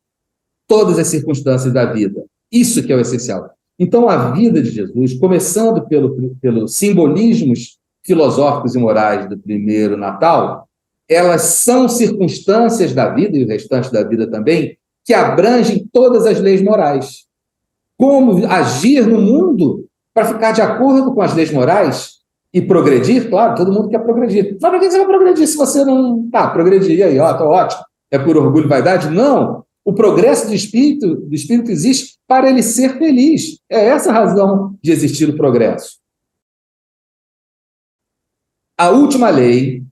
Todas as circunstâncias da vida. Isso que é o essencial. Então, a vida de Jesus, começando pelos simbolismos filosóficos e morais do primeiro Natal, elas são circunstâncias da vida, e o restante da vida também, que abrangem todas as leis morais. Como agir no mundo para ficar de acordo com as leis morais e progredir? Claro, todo mundo quer progredir. Mas por que você vai progredir se você não... Tá, progredir, e aí, ó, tá ótimo. É por orgulho e vaidade? Não. O progresso do espírito existe para ele ser feliz. É essa a razão de existir o progresso. A última lei,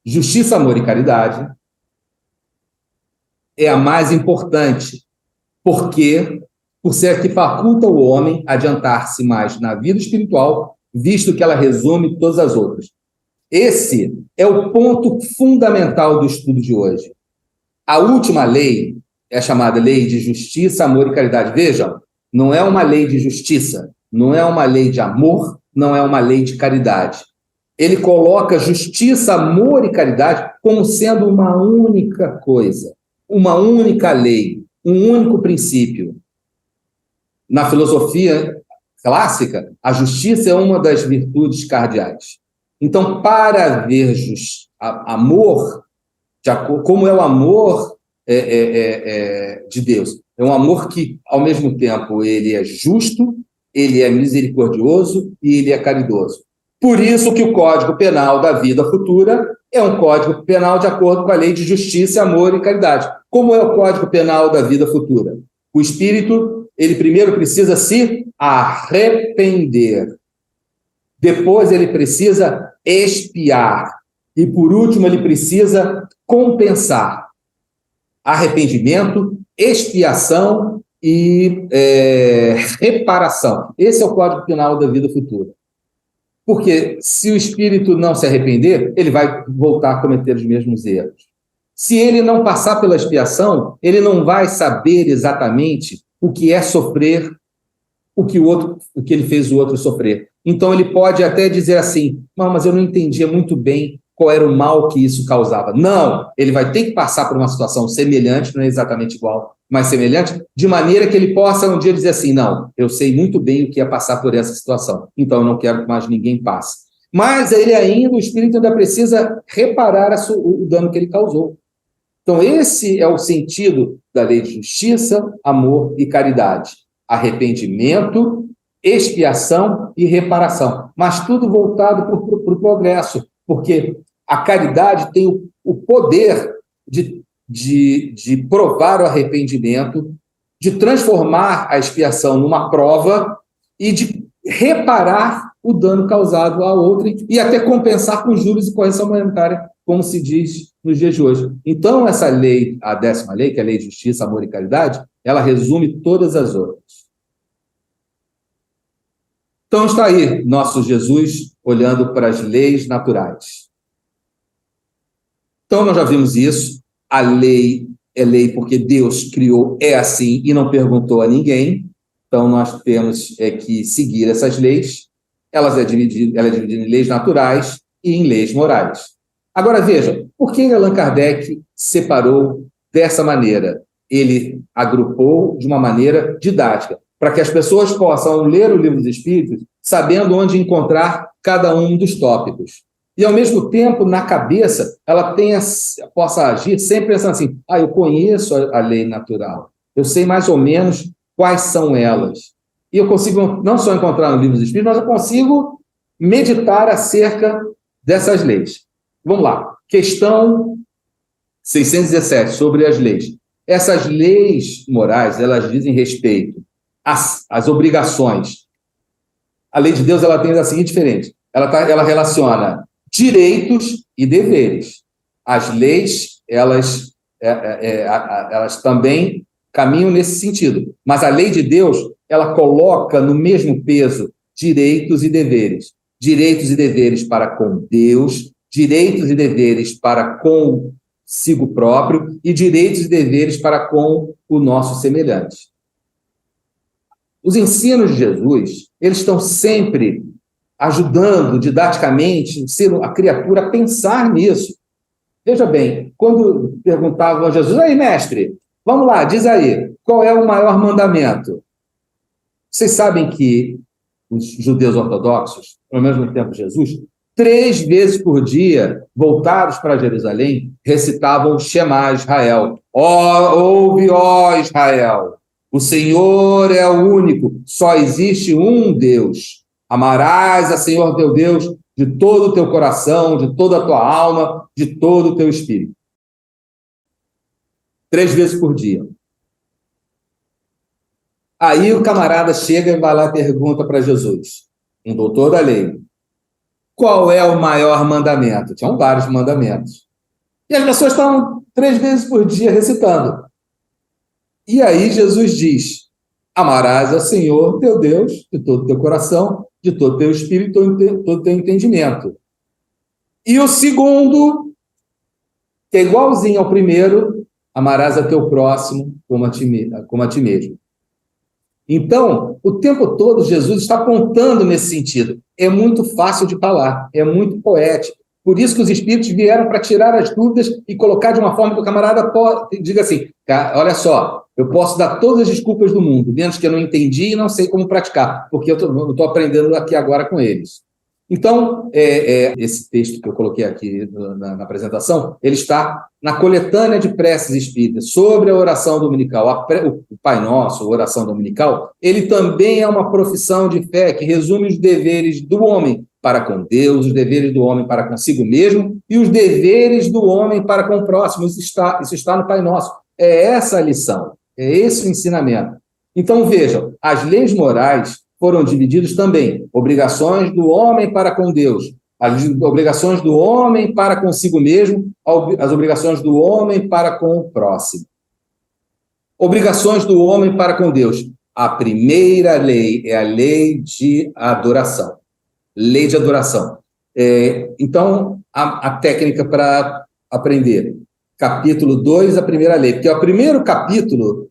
justiça, amor e caridade, é a mais importante, porque por ser a que faculta o homem adiantar-se mais na vida espiritual, visto que ela resume todas as outras. Esse é o ponto fundamental do estudo de hoje. A última lei é chamada lei de justiça, amor e caridade. Vejam, não é uma lei de justiça, não é uma lei de amor, não é uma lei de caridade. Ele coloca justiça, amor e caridade como sendo uma única coisa, uma única lei, um único princípio. Na filosofia clássica, a justiça é uma das virtudes cardeais. Então, para haver amor, como é o amor de Deus? É um amor que, ao mesmo tempo, ele é justo, ele é misericordioso e ele é caridoso. Por isso que o Código Penal da vida futura é um Código Penal de acordo com a lei de justiça, amor e caridade. Como é o Código Penal da vida futura? O espírito, ele primeiro precisa se arrepender. Depois ele precisa expiar. E por último ele precisa compensar. Arrependimento, expiação e reparação. Esse é o Código Penal da vida futura. Porque se o espírito não se arrepender, ele vai voltar a cometer os mesmos erros. Se ele não passar pela expiação, ele não vai saber exatamente o que é sofrer o que ele fez o outro sofrer. Então ele pode até dizer assim, não, mas eu não entendia muito bem qual era o mal que isso causava. Não, ele vai ter que passar por uma situação semelhante, não é exatamente igual, mas semelhante, de maneira que ele possa um dia dizer assim, não, eu sei muito bem o que é passar por essa situação, então eu não quero que mais ninguém passe. Mas o espírito ainda precisa reparar o dano que ele causou. Então esse é o sentido da lei de justiça, amor e caridade. Arrependimento, expiação e reparação. Mas tudo voltado para o progresso, porque a caridade tem o poder de provar o arrependimento, de transformar a expiação numa prova e de reparar o dano causado a outra e até compensar com juros e correção monetária, como se diz nos dias de hoje. Então, essa lei, a 10ª lei, que é a lei de justiça, amor e caridade, ela resume todas as outras. Então, está aí nosso Jesus olhando para as leis naturais. Então, nós já vimos isso. A lei é lei porque Deus criou, é assim, e não perguntou a ninguém. Então, nós temos que seguir essas leis. Ela é dividida em leis naturais e em leis morais. Agora, veja, por que Allan Kardec separou dessa maneira? Ele agrupou de uma maneira didática, para que as pessoas possam ler o Livro dos Espíritos sabendo onde encontrar cada um dos tópicos. E, ao mesmo tempo, na cabeça, ela possa agir sempre pensando assim, eu conheço a lei natural, eu sei mais ou menos quais são elas. E eu consigo não só encontrar no Livro dos Espíritos, mas eu consigo meditar acerca dessas leis. Vamos lá. Questão 617, sobre as leis. Essas leis morais, elas dizem respeito às obrigações. A lei de Deus, ela tem a seguinte diferença. Ela relaciona direitos e deveres. As leis, elas também caminham nesse sentido. Mas a lei de Deus, ela coloca no mesmo peso direitos e deveres. Direitos e deveres para com Deus, direitos e deveres para consigo próprio e direitos e deveres para com o nosso semelhante. Os ensinos de Jesus, eles estão sempre ajudando didaticamente a criatura a pensar nisso. Veja bem, quando perguntavam a Jesus, aí, mestre, vamos lá, diz aí, qual é o maior mandamento? Vocês sabem que os judeus ortodoxos, ao mesmo tempo Jesus, 3 vezes por dia, voltados para Jerusalém, recitavam Shema Israel. Ouve, ó Israel, o Senhor é o único, só existe um Deus. Amarás a Senhor teu Deus de todo o teu coração, de toda a tua alma, de todo o teu espírito. 3 vezes por dia. Aí o camarada chega e vai lá e pergunta para Jesus, um doutor da lei, qual é o maior mandamento? Tinham vários mandamentos. E as pessoas estavam 3 vezes por dia recitando. E aí Jesus diz, amarás ao Senhor teu Deus de todo o teu coração, de todo o teu espírito, de todo o teu entendimento. E o segundo, que é igualzinho ao primeiro, amarás a teu próximo como a ti mesmo. Então, o tempo todo, Jesus está apontando nesse sentido. É muito fácil de falar, é muito poético. Por isso que os espíritos vieram para tirar as dúvidas e colocar de uma forma que o camarada diga assim, olha só, eu posso dar todas as desculpas do mundo, menos que eu não entendi e não sei como praticar, porque eu estou aprendendo aqui agora com eles. Então, esse texto que eu coloquei aqui na apresentação, ele está na coletânea de preces espíritas sobre a oração dominical. O Pai Nosso, a oração dominical, ele também é uma profissão de fé que resume os deveres do homem para com Deus, os deveres do homem para consigo mesmo e os deveres do homem para com o próximo. Isso está no Pai Nosso. É essa a lição, é esse o ensinamento. Então, vejam, as leis morais foram divididos também obrigações do homem para com Deus, as obrigações do homem para consigo mesmo, as obrigações do homem para com o próximo. Obrigações do homem para com Deus. A primeira lei é a lei de adoração. Lei de adoração. Então, a técnica para aprender. Capítulo 2, a primeira lei. Porque é o primeiro capítulo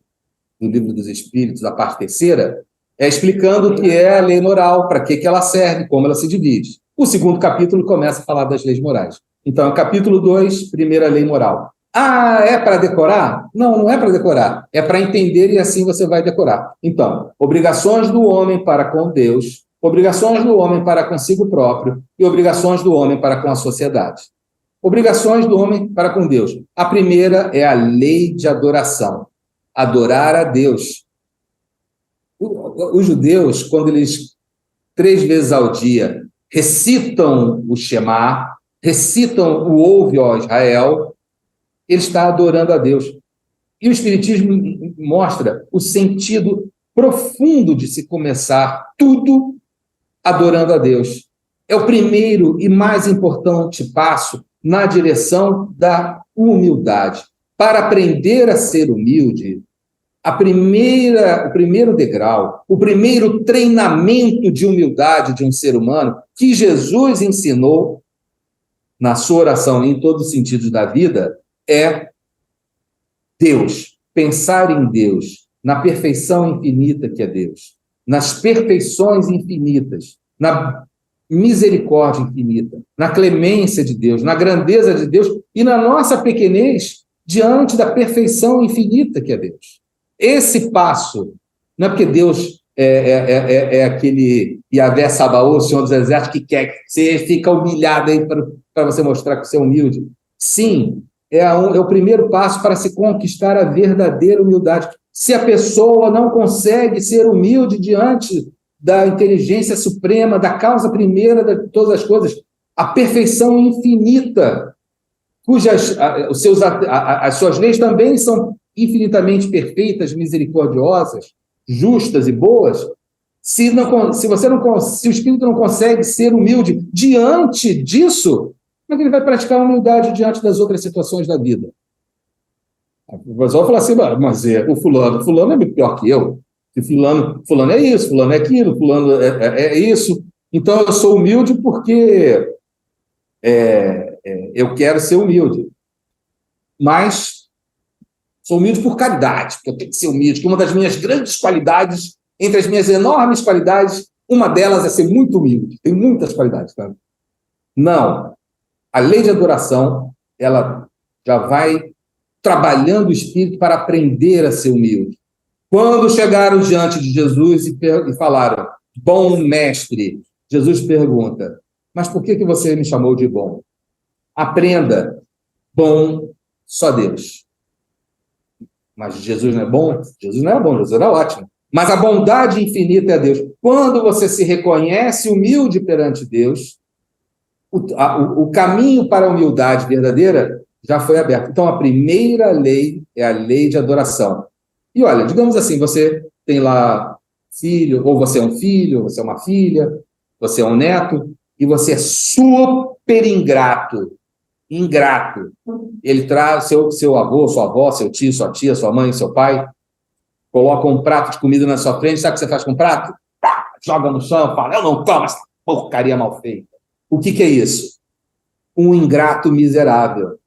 do Livro dos Espíritos, a parte terceira, é explicando o que é a lei moral, para que ela serve, como ela se divide. O segundo capítulo começa a falar das leis morais. Então, capítulo 2, primeira lei moral. Ah, é para decorar? Não, não é para decorar. É para entender e assim você vai decorar. Então, obrigações do homem para com Deus, obrigações do homem para consigo próprio e obrigações do homem para com a sociedade. Obrigações do homem para com Deus. A primeira é a lei de adoração. Adorar a Deus. Os judeus, quando eles 3 vezes ao dia recitam o Shema, recitam o Ouve, ó Israel, ele está adorando a Deus. E o Espiritismo mostra o sentido profundo de se começar tudo adorando a Deus. É o primeiro e mais importante passo na direção da humildade. Para aprender a ser humilde, o primeiro degrau, o primeiro treinamento de humildade de um ser humano que Jesus ensinou na sua oração e em todos os sentidos da vida é Deus, pensar em Deus, na perfeição infinita que é Deus, nas perfeições infinitas, na misericórdia infinita, na clemência de Deus, na grandeza de Deus e na nossa pequenez diante da perfeição infinita que é Deus. Esse passo, não é porque Deus é aquele Yahvé Sabaoth, o Senhor dos Exércitos, que quer que você fica humilhado aí para você mostrar que você é humilde. Sim, é o primeiro passo para se conquistar a verdadeira humildade. Se a pessoa não consegue ser humilde diante da inteligência suprema, da causa primeira de todas as coisas, a perfeição infinita, as suas leis também são infinitamente perfeitas, misericordiosas, justas e boas, se o espírito não consegue ser humilde diante disso, como é que ele vai praticar a humildade diante das outras situações da vida? O pessoal fala assim, mas o fulano é muito pior que eu, fulano é isso, fulano é aquilo, fulano é isso, então eu sou humilde porque eu quero ser humilde, mas sou humilde por caridade, porque eu tenho que ser humilde, que uma das minhas grandes qualidades entre as minhas enormes qualidades, uma delas é ser muito humilde. Tem muitas qualidades, tá? Não. A lei de adoração, ela já vai trabalhando o espírito para aprender a ser humilde. Quando chegaram diante de Jesus e falaram, bom mestre, Jesus pergunta, mas por que você me chamou de bom? Aprenda, bom só Deus. Mas Jesus não é bom? Jesus não é bom, Jesus era ótimo. Mas a bondade infinita é Deus. Quando você se reconhece humilde perante Deus, o caminho para a humildade verdadeira já foi aberto. Então, a primeira lei é a lei de adoração. E olha, digamos assim, você tem lá filho, ou você é um filho, ou você é uma filha, você é um neto, e você é super ingrato. Ele traz seu avô, sua avó, seu tio, sua tia, sua mãe, seu pai, coloca um prato de comida na sua frente, sabe o que você faz com o prato? Joga no chão, fala, eu não como essa porcaria mal feita. O que é isso? Um ingrato miserável.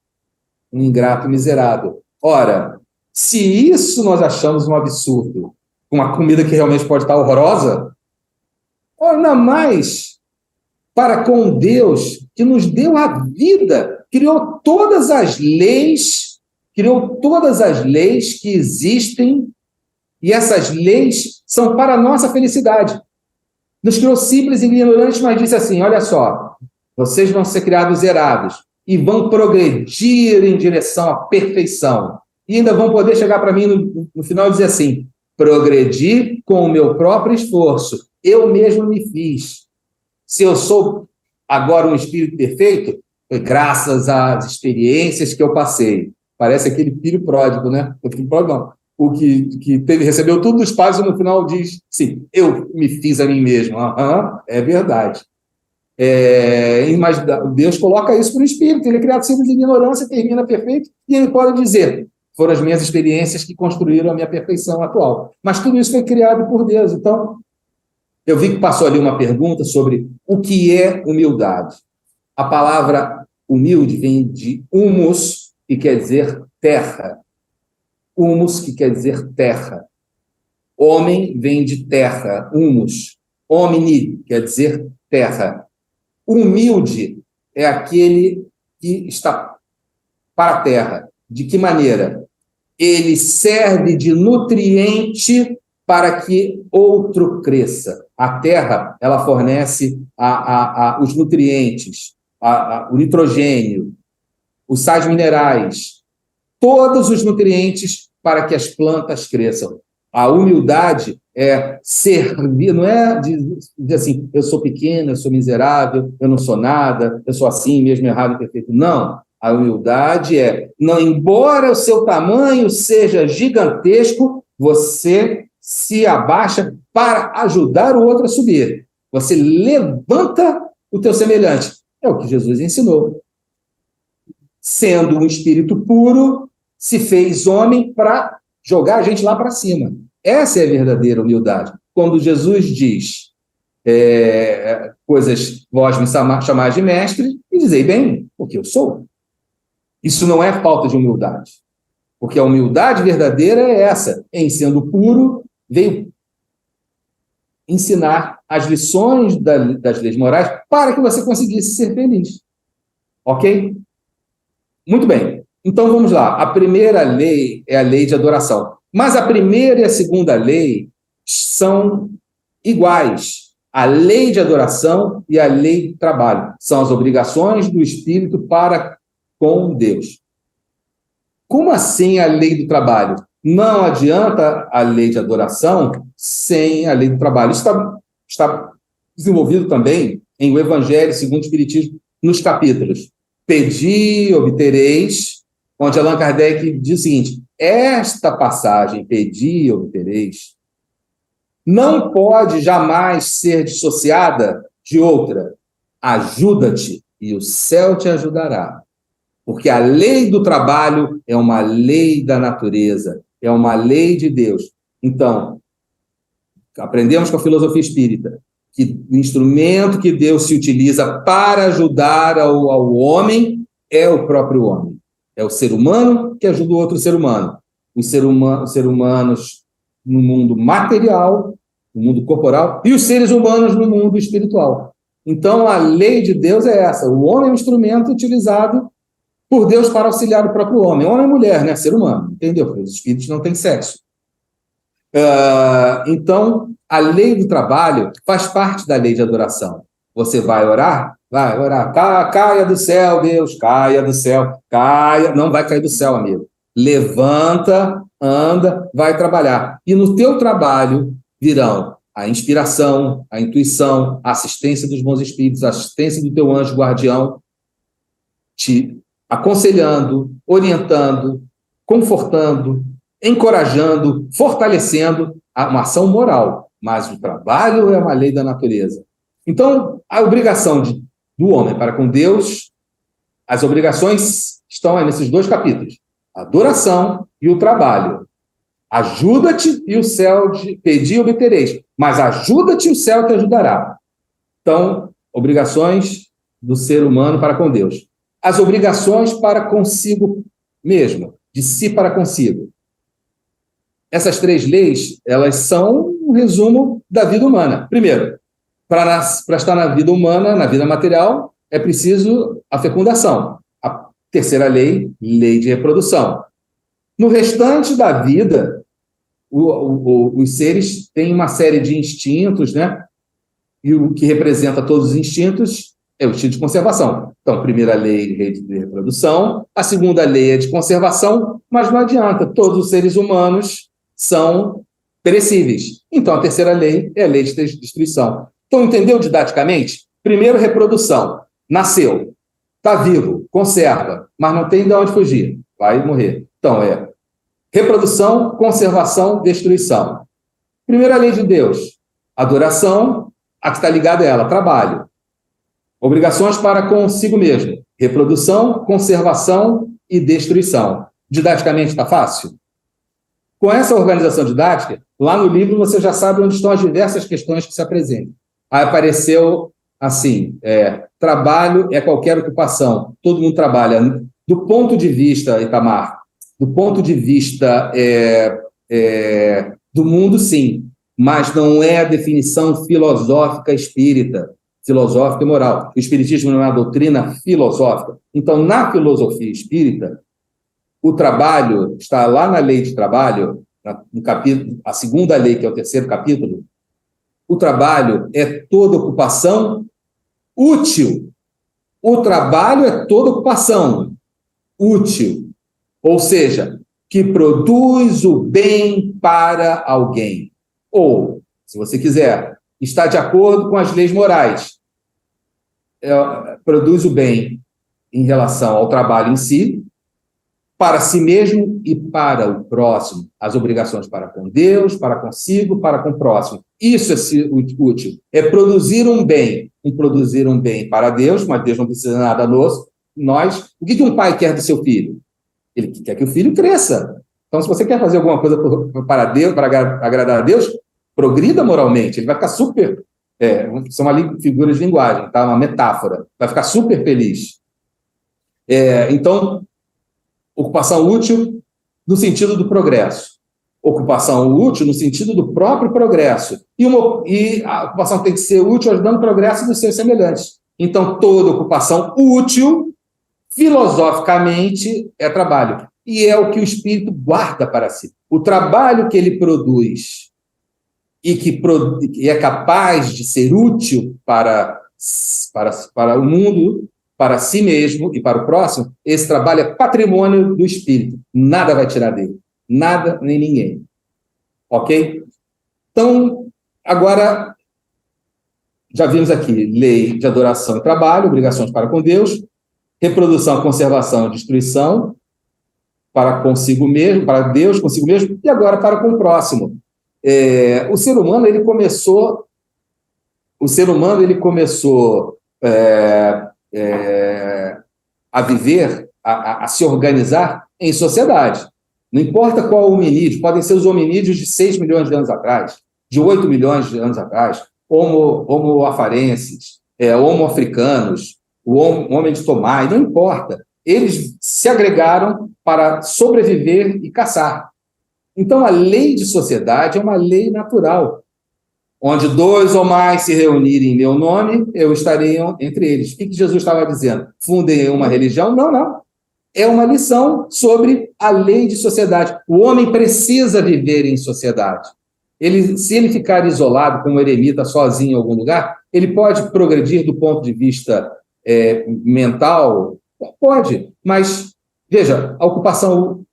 Um ingrato miserável. Ora, se isso nós achamos um absurdo, uma comida que realmente pode estar horrorosa, ainda mais para com Deus, que nos deu a vida, criou todas as leis que existem, e essas leis são para a nossa felicidade. Nos criou simples e ignorantes, mas disse assim, olha só, vocês vão ser criados zerados e vão progredir em direção à perfeição. E ainda vão poder chegar para mim no final e dizer assim, progredi com o meu próprio esforço, eu mesmo me fiz. Se eu sou agora um espírito perfeito, foi graças às experiências que eu passei. Parece aquele filho pródigo, né? O filho pródigo não. O que recebeu tudo dos pais e no final diz, sim, eu me fiz a mim mesmo. É verdade. Mas Deus coloca isso para o espírito, ele é criado simples de ignorância, termina perfeito, e ele pode dizer, foram as minhas experiências que construíram a minha perfeição atual. Mas tudo isso foi criado por Deus. Então, eu vi que passou ali uma pergunta sobre o que é humildade. A palavra humilde vem de humus, que quer dizer terra. Humus, que quer dizer terra. Homem vem de terra, humus. Omni, quer dizer terra. Humilde é aquele que está para a terra. De que maneira? Ele serve de nutriente para que outro cresça. A terra, ela fornece os nutrientes, o nitrogênio, os sais minerais, todos os nutrientes para que as plantas cresçam. A humildade é servir, não é dizer assim, eu sou pequeno, eu sou miserável, eu não sou nada, eu sou assim, mesmo errado e perfeito. Não. A humildade é, não, embora o seu tamanho seja gigantesco, você se abaixa para ajudar o outro a subir. Você levanta o teu semelhante. É o que Jesus ensinou. Sendo um espírito puro, se fez homem para jogar a gente lá para cima. Essa é a verdadeira humildade. Quando Jesus diz coisas, vós me chamais de mestre, e dizei bem, porque eu sou. Isso não é falta de humildade. Porque a humildade verdadeira é essa. Em sendo puro, veio ensinar as lições das leis morais para que você conseguisse ser feliz. Ok? Muito bem. Então, vamos lá. A primeira lei é a lei de adoração. Mas a primeira e a segunda lei são iguais. A lei de adoração e a lei do trabalho. São as obrigações do espírito para com Deus. Como assim a lei do trabalho? Não adianta a lei de adoração sem a lei do trabalho. Isso está desenvolvido também em O Evangelho segundo o Espiritismo, nos capítulos Pedi, obtereis, onde Allan Kardec diz o seguinte, esta passagem, pedi, obtereis, não pode jamais ser dissociada de outra. Ajuda-te e o céu te ajudará. Porque a lei do trabalho é uma lei da natureza, é uma lei de Deus. Então, aprendemos com a filosofia espírita que o instrumento que Deus se utiliza para ajudar ao homem é o próprio homem. É o ser humano que ajuda o outro ser humano. Os seres humanos no mundo material no mundo corporal, e os seres humanos no mundo espiritual. Então, a lei de Deus é essa. O homem é um instrumento utilizado por Deus para auxiliar o próprio homem. Homem e mulher, né? Ser humano, entendeu? Porque os espíritos não têm sexo. Então, a lei do trabalho faz parte da lei de adoração. Você vai orar? Vai orar. Caia do céu, Deus, caia do céu, caia. Não vai cair do céu, amigo. Levanta, anda, vai trabalhar. E no teu trabalho virão a inspiração, a intuição, a assistência dos bons espíritos, a assistência do teu anjo guardião, te aconselhando, orientando, confortando, encorajando, fortalecendo uma ação moral. Mas o trabalho é uma lei da natureza. Então, a obrigação do homem para com Deus, as obrigações estão aí nesses 2 capítulos. A adoração e o trabalho. Ajuda-te e o céu te pedir e obtereis. Mas ajuda-te e o céu te ajudará. Então, obrigações do ser humano para com Deus. As obrigações para consigo mesmo, de si para consigo. Essas 3 leis, elas são um resumo da vida humana. Primeiro, para estar na vida humana, na vida material, é preciso a fecundação. A terceira lei, lei de reprodução. No restante da vida, os seres têm uma série de instintos, né? E o que representa todos os instintos é o instinto de conservação. Então, a primeira lei é de reprodução, a segunda lei é de conservação, mas não adianta, todos os seres humanos são perecíveis. Então, a terceira lei é a lei de destruição. Então, entendeu didaticamente? Primeiro, reprodução. Nasceu, está vivo, conserva, mas não tem de onde fugir, vai morrer. Então, é reprodução, conservação, destruição. Primeira lei de Deus, adoração, a que está ligada a ela, trabalho. Obrigações para consigo mesmo, reprodução, conservação e destruição. Didaticamente está fácil? Com essa organização didática, lá no livro você já sabe onde estão as diversas questões que se apresentam. Aí apareceu assim, trabalho é qualquer ocupação, todo mundo trabalha. Do ponto de vista, Itamar, do ponto de vista do mundo, sim, mas não é a definição filosófica espírita, filosófica e moral. O espiritismo não é uma doutrina filosófica. Então, na filosofia espírita, o trabalho está lá na lei de trabalho, no capítulo, a segunda lei, que é o terceiro capítulo. O trabalho é toda ocupação útil. O trabalho é toda ocupação útil, ou seja, que produz o bem para alguém. Ou, se você quiser, está de acordo com as leis morais. Produz o bem em relação ao trabalho em si, para si mesmo e para o próximo. As obrigações para com Deus, para consigo, para com o próximo. Isso é ser útil. É produzir um bem. Produzir um bem para Deus, mas Deus não precisa de nada nós. O que um pai quer do seu filho? Ele quer que o filho cresça. Então, se você quer fazer alguma coisa para Deus, para agradar a Deus, progrida moralmente. Ele vai ficar super... são figuras de linguagem, tá? Uma metáfora. Vai ficar super feliz. Então, ocupação útil no sentido do progresso. Ocupação útil no sentido do próprio progresso. E a ocupação tem que ser útil ajudando o progresso dos seus semelhantes. Então, toda ocupação útil, filosoficamente, é trabalho. E é o que o espírito guarda para si. O trabalho que ele produz e que é capaz de ser útil para o mundo, para si mesmo e para o próximo, esse trabalho é patrimônio do espírito. Nada vai tirar dele. Nada nem ninguém. Ok? Então, agora, já vimos aqui lei de adoração e trabalho, obrigações para com Deus, reprodução, conservação e destruição, para consigo mesmo, para Deus, consigo mesmo, e agora para com o próximo. O ser humano, ele começou a viver, a se organizar em sociedade. Não importa qual hominídeo, podem ser os hominídeos de 6 milhões de anos atrás, de 8 milhões de anos atrás, homo afarenses, homo africanos, o homem de Tomai, não importa. Eles se agregaram para sobreviver e caçar. Então, a lei de sociedade é uma lei natural. Onde 2 ou mais se reunirem em meu nome, eu estarei entre eles. O que Jesus estava dizendo? Fundem uma religião? Não, não. É uma lição sobre a lei de sociedade. O homem precisa viver em sociedade. Se ele ficar isolado, como eremita, sozinho em algum lugar, ele pode progredir do ponto de vista mental? Pode, mas, veja, a ocupação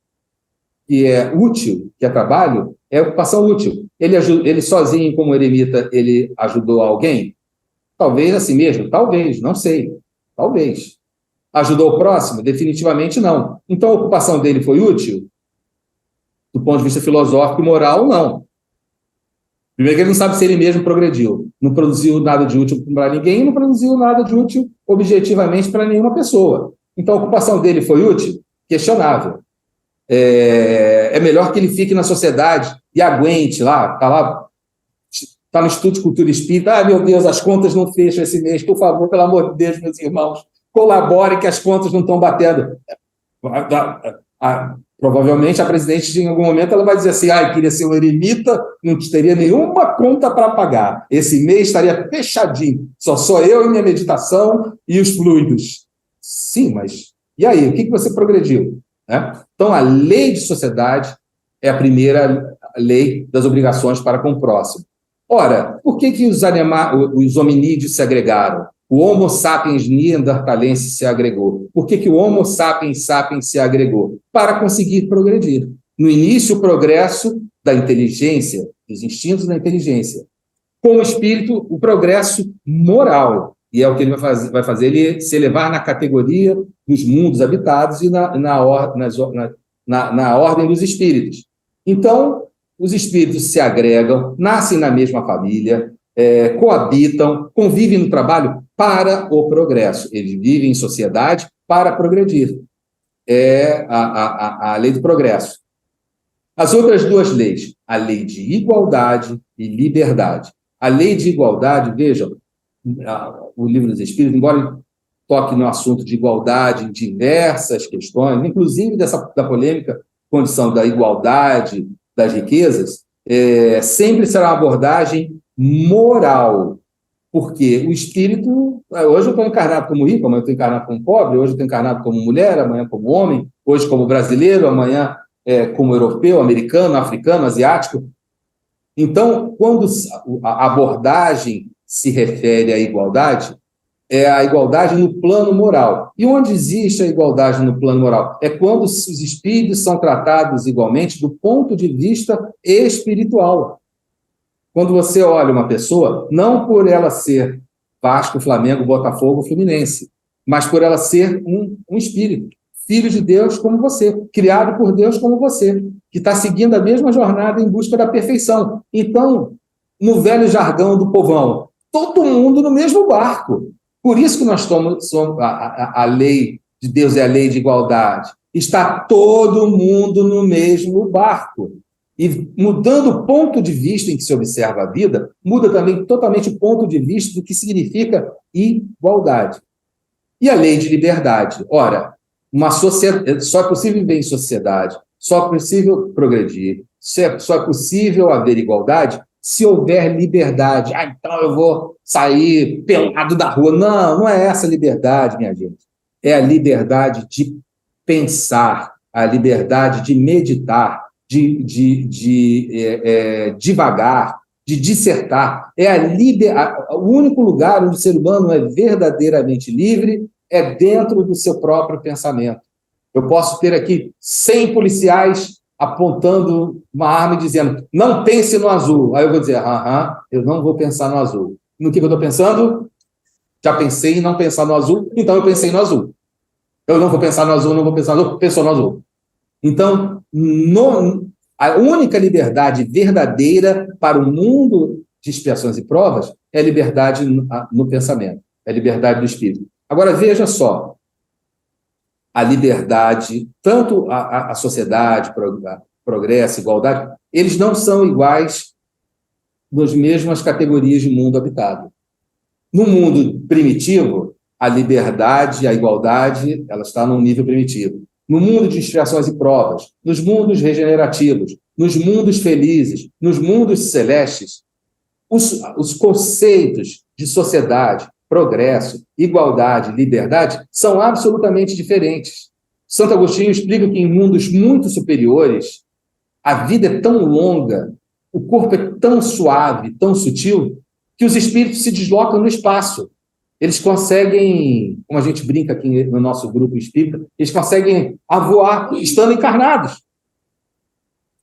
que é útil, que é trabalho, é ocupação útil. Ele sozinho, como eremita, ele ajudou alguém? Talvez assim mesmo, talvez, não sei, talvez. Ajudou o próximo? Definitivamente não. Então, a ocupação dele foi útil? Do ponto de vista filosófico e moral, não. Primeiro que ele não sabe se ele mesmo progrediu. Não produziu nada de útil para ninguém, não produziu nada de útil objetivamente para nenhuma pessoa. Então, a ocupação dele foi útil? Questionável. É melhor que ele fique na sociedade e aguente lá, está no Instituto de Cultura Espírita, meu Deus, as contas não fecham esse mês, por favor, pelo amor de Deus, meus irmãos, colaborem que as contas não estão batendo. Provavelmente a presidente, em algum momento, ela vai dizer assim, queria ser um eremita, não teria nenhuma conta para pagar. Esse mês estaria fechadinho, só sou eu e minha meditação e os fluidos. Sim, mas e aí? O que você progrediu? Então, a lei de sociedade é a primeira lei das obrigações para com o próximo. Ora, por que os hominídeos se agregaram? O Homo sapiens neanderthalensis se agregou. Por que o Homo sapiens sapiens se agregou? Para conseguir progredir. No início, o progresso da inteligência, dos instintos da inteligência. Com o espírito, o progresso moral. E é o que ele vai fazer ele se elevar na categoria dos mundos habitados e na ordem dos espíritos. Então, os espíritos se agregam, nascem na mesma família, coabitam, convivem no trabalho para o progresso. Eles vivem em sociedade para progredir. É a lei do progresso. As outras duas leis, a lei de igualdade e liberdade. A lei de igualdade, vejam, o Livro dos Espíritos, embora toque no assunto de igualdade em diversas questões, inclusive da polêmica condição da igualdade das riquezas, sempre será uma abordagem moral, porque o espírito, hoje eu estou encarnado como rico, amanhã eu estou encarnado como pobre, hoje eu estou encarnado como mulher, amanhã como homem, hoje como brasileiro, amanhã como europeu, americano, africano, asiático. Então, quando a abordagem se refere à igualdade, é a igualdade no plano moral. E onde existe a igualdade no plano moral? É quando os espíritos são tratados igualmente do ponto de vista espiritual. Quando você olha uma pessoa, não por ela ser Vasco, Flamengo, Botafogo, Fluminense, mas por ela ser um espírito, filho de Deus como você, criado por Deus como você, que está seguindo a mesma jornada em busca da perfeição. Então, no velho jargão do povão, todo mundo no mesmo barco. Por isso que nós somos a lei de Deus é a lei de igualdade. Está todo mundo no mesmo barco. E mudando o ponto de vista em que se observa a vida, muda também totalmente o ponto de vista do que significa igualdade. E a lei de liberdade? Ora, só é possível viver em sociedade, só é possível progredir, só é possível haver igualdade se houver liberdade. Então eu vou sair pelado da rua. Não, não é essa liberdade, minha gente. É a liberdade de pensar, a liberdade de meditar, de divagar, de dissertar. O único lugar onde o ser humano é verdadeiramente livre é dentro do seu próprio pensamento. Eu posso ter aqui 100 policiais apontando uma arma e dizendo, não pense no azul. Aí eu vou dizer, eu não vou pensar no azul. No que eu estou pensando? Já pensei em não pensar no azul, então eu pensei no azul. Eu não vou pensar no azul, não vou pensar no azul, pensou no azul. Então, a única liberdade verdadeira para o mundo de expiações e provas é a liberdade no pensamento, é a liberdade do espírito. Agora, veja só, a liberdade, tanto a sociedade, progresso, igualdade, eles não são iguais nas mesmas categorias de mundo habitado. No mundo primitivo, a liberdade, a igualdade, ela está num nível primitivo. No mundo de expiações e provas, nos mundos regenerativos, nos mundos felizes, nos mundos celestes, os conceitos de sociedade, progresso, igualdade, liberdade são absolutamente diferentes. Santo Agostinho explica que em mundos muito superiores, a vida é tão longa, o corpo é tão suave, tão sutil, que os espíritos se deslocam no espaço. Eles conseguem, como a gente brinca aqui no nosso grupo espírita, eles conseguem voar estando encarnados.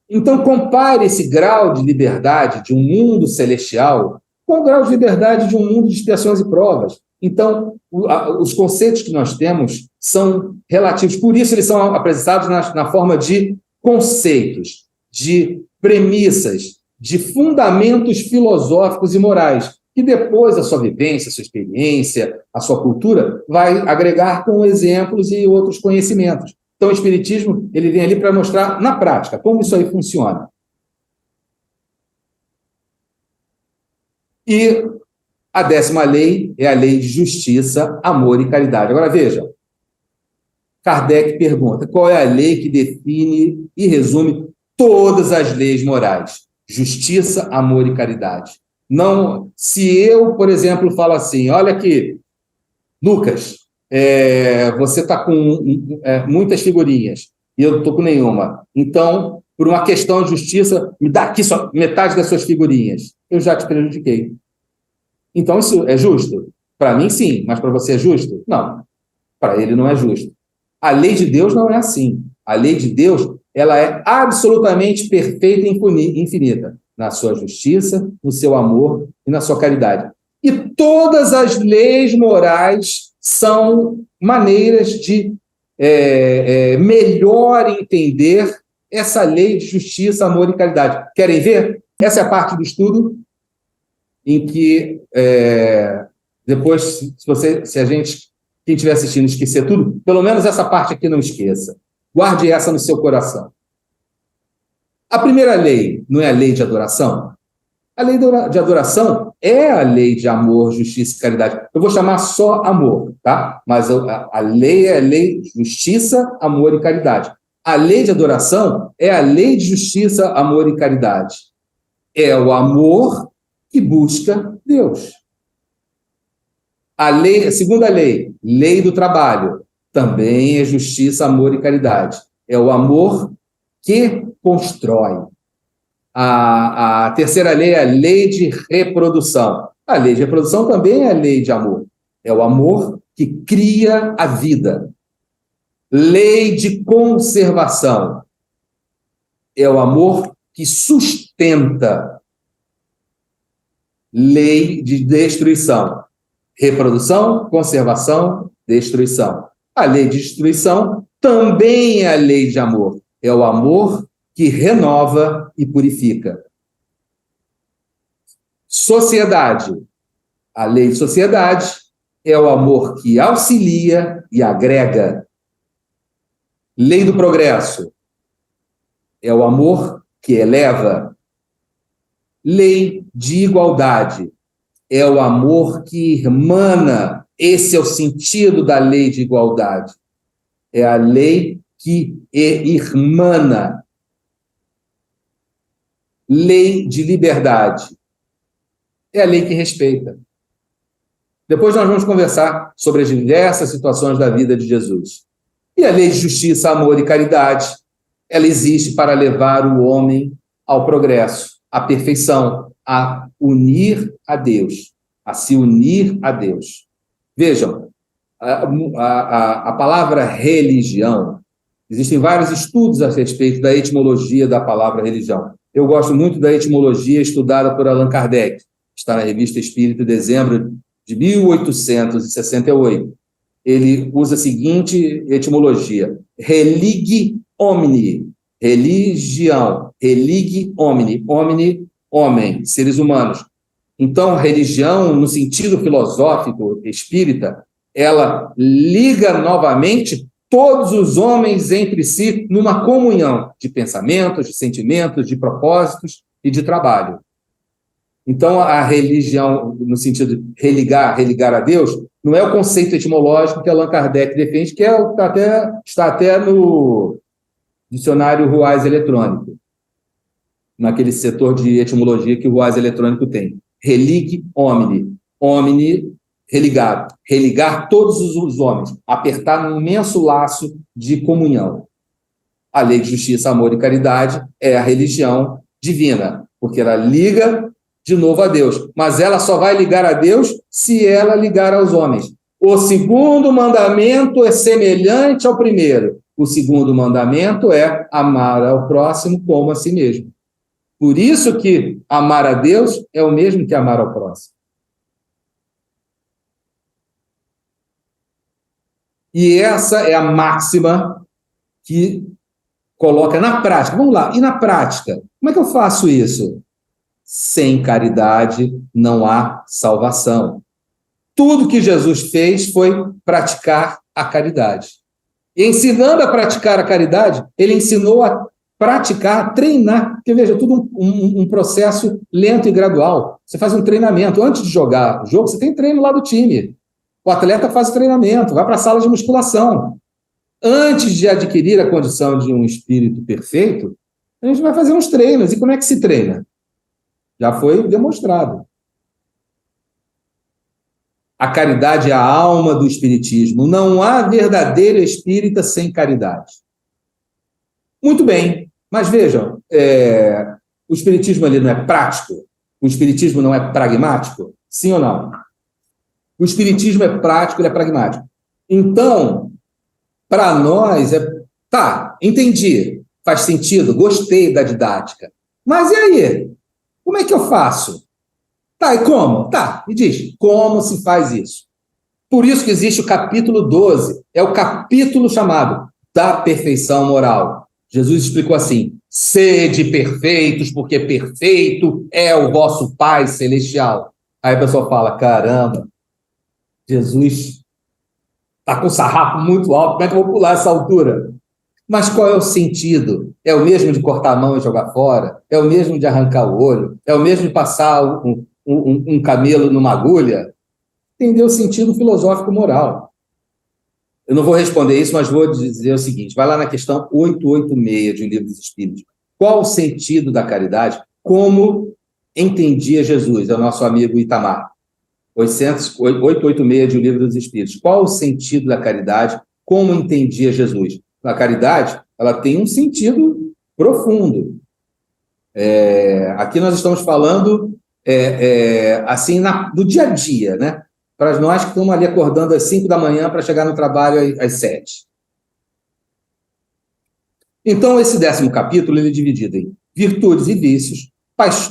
Então, compare esse grau de liberdade de um mundo celestial com o grau de liberdade de um mundo de expiações e provas. Então, os conceitos que nós temos são relativos. Por isso, eles são apresentados na forma de conceitos, de premissas, de fundamentos filosóficos e morais, que depois a sua vivência, a sua experiência, a sua cultura vai agregar com exemplos e outros conhecimentos. Então, o Espiritismo ele vem ali para mostrar, na prática, como isso aí funciona. E a 10ª lei é a lei de justiça, amor e caridade. Agora, veja, Kardec pergunta, qual é a lei que define e resume todas as leis morais? Justiça, amor e caridade. Não, se eu, por exemplo, falo assim, olha aqui, Lucas, você está com muitas figurinhas e eu não estou com nenhuma. Então, por uma questão de justiça, me dá aqui só metade das suas figurinhas. Eu já te prejudiquei. Então, isso é justo? Para mim, sim. Mas para você é justo? Não. Para ele não é justo. A lei de Deus não é assim. A lei de Deus ela é absolutamente perfeita e infinita na sua justiça, no seu amor e na sua caridade. E todas as leis morais são maneiras de melhor entender essa lei de justiça, amor e caridade. Querem ver? Essa é a parte do estudo em que, depois, se a gente, quem estiver assistindo, esquecer tudo, pelo menos essa parte aqui não esqueça. Guarde essa no seu coração. A primeira lei não é a lei de adoração? A lei de adoração é a lei de amor, justiça e caridade. Eu vou chamar só amor, tá? Mas a lei é a lei de justiça, amor e caridade. A lei de adoração é a lei de justiça, amor e caridade. É o amor que busca Deus. A segunda lei, lei do trabalho, também é justiça, amor e caridade. É o amor que constrói. A terceira lei é a lei de reprodução. A lei de reprodução também é a lei de amor. É o amor que cria a vida. Lei de conservação. É o amor que sustenta. Lei de destruição. Reprodução, conservação, destruição. A lei de destruição também é a lei de amor. É o amor que renova e purifica. Sociedade. A lei de sociedade é o amor que auxilia e agrega. Lei do progresso. É o amor que eleva. Lei de igualdade. É o amor que irmana. Esse é o sentido da lei de igualdade. É a lei que irmana. Lei de liberdade. É a lei que respeita. Depois nós vamos conversar sobre as diversas situações da vida de Jesus. E a lei de justiça, amor e caridade, ela existe para levar o homem ao progresso, à perfeição, a unir a Deus, a se unir a Deus. Vejam, a palavra religião, existem vários estudos a respeito da etimologia da palavra religião. Eu gosto muito da etimologia estudada por Allan Kardec, está na Revista Espírita, dezembro de 1868. Ele usa a seguinte etimologia: religi omni, religião, religi omni, omni, homem, seres humanos. Então, religião, no sentido filosófico espírita, ela liga novamente todos os homens entre si numa comunhão de pensamentos, de sentimentos, de propósitos e de trabalho. Então, a religião, no sentido de religar a Deus, não é o conceito etimológico que Allan Kardec defende, que está até no dicionário Ruais Eletrônico, naquele setor de etimologia que o Ruais Eletrônico tem. Relique homine. Homine, religar. Religar todos os homens. Apertar num imenso laço de comunhão. A lei de justiça, amor e caridade é a religião divina, porque ela liga de novo a Deus. Mas ela só vai ligar a Deus se ela ligar aos homens. O segundo mandamento é semelhante ao primeiro. O segundo mandamento é amar ao próximo como a si mesmo. Por isso que amar a Deus é o mesmo que amar ao próximo. E essa é a máxima que coloca na prática. Vamos lá, e na prática? Como é que eu faço isso? Sem caridade não há salvação. Tudo que Jesus fez foi praticar a caridade. E ensinando a praticar a caridade, ele ensinou a praticar, a treinar. Porque, veja, tudo um processo lento e gradual. Você faz um treinamento. Antes de jogar o jogo, você tem treino lá do time. O atleta faz o treinamento, vai para a sala de musculação. Antes de adquirir a condição de um espírito perfeito, a gente vai fazer uns treinos. E como é que se treina? Já foi demonstrado. A caridade é a alma do espiritismo. Não há verdadeiro espírita sem caridade. Muito bem, mas vejam, o espiritismo ali não é prático? O espiritismo não é pragmático? Sim ou não? O espiritismo é prático, ele é pragmático. Então, para nós, entendi, faz sentido, gostei da didática. Mas e aí? Como é que eu faço? Tá, e como? Tá, me diz, como se faz isso? Por isso que existe o capítulo 12, é o capítulo chamado da perfeição moral. Jesus explicou assim: sede perfeitos, porque perfeito é o vosso Pai Celestial. Aí a pessoa fala, caramba, Jesus está com o sarrafo muito alto, como é que eu vou pular essa altura? Mas qual é o sentido? É o mesmo de cortar a mão e jogar fora? É o mesmo de arrancar o olho? É o mesmo de passar um camelo numa agulha? Entendeu o sentido filosófico moral. Eu não vou responder isso, mas vou dizer o seguinte, vai lá na questão 886 de O Livro dos Espíritos. Qual o sentido da caridade? Como entendia Jesus? É o nosso amigo Itamar. 886 de O Livro dos Espíritos. Qual o sentido da caridade? Como entendia Jesus? A caridade, ela tem um sentido profundo. Aqui nós estamos falando assim, do dia a dia, né? Para nós que estamos ali acordando às 5 da manhã para chegar no trabalho às 7. Então, esse 10º capítulo ele é dividido em virtudes e vícios,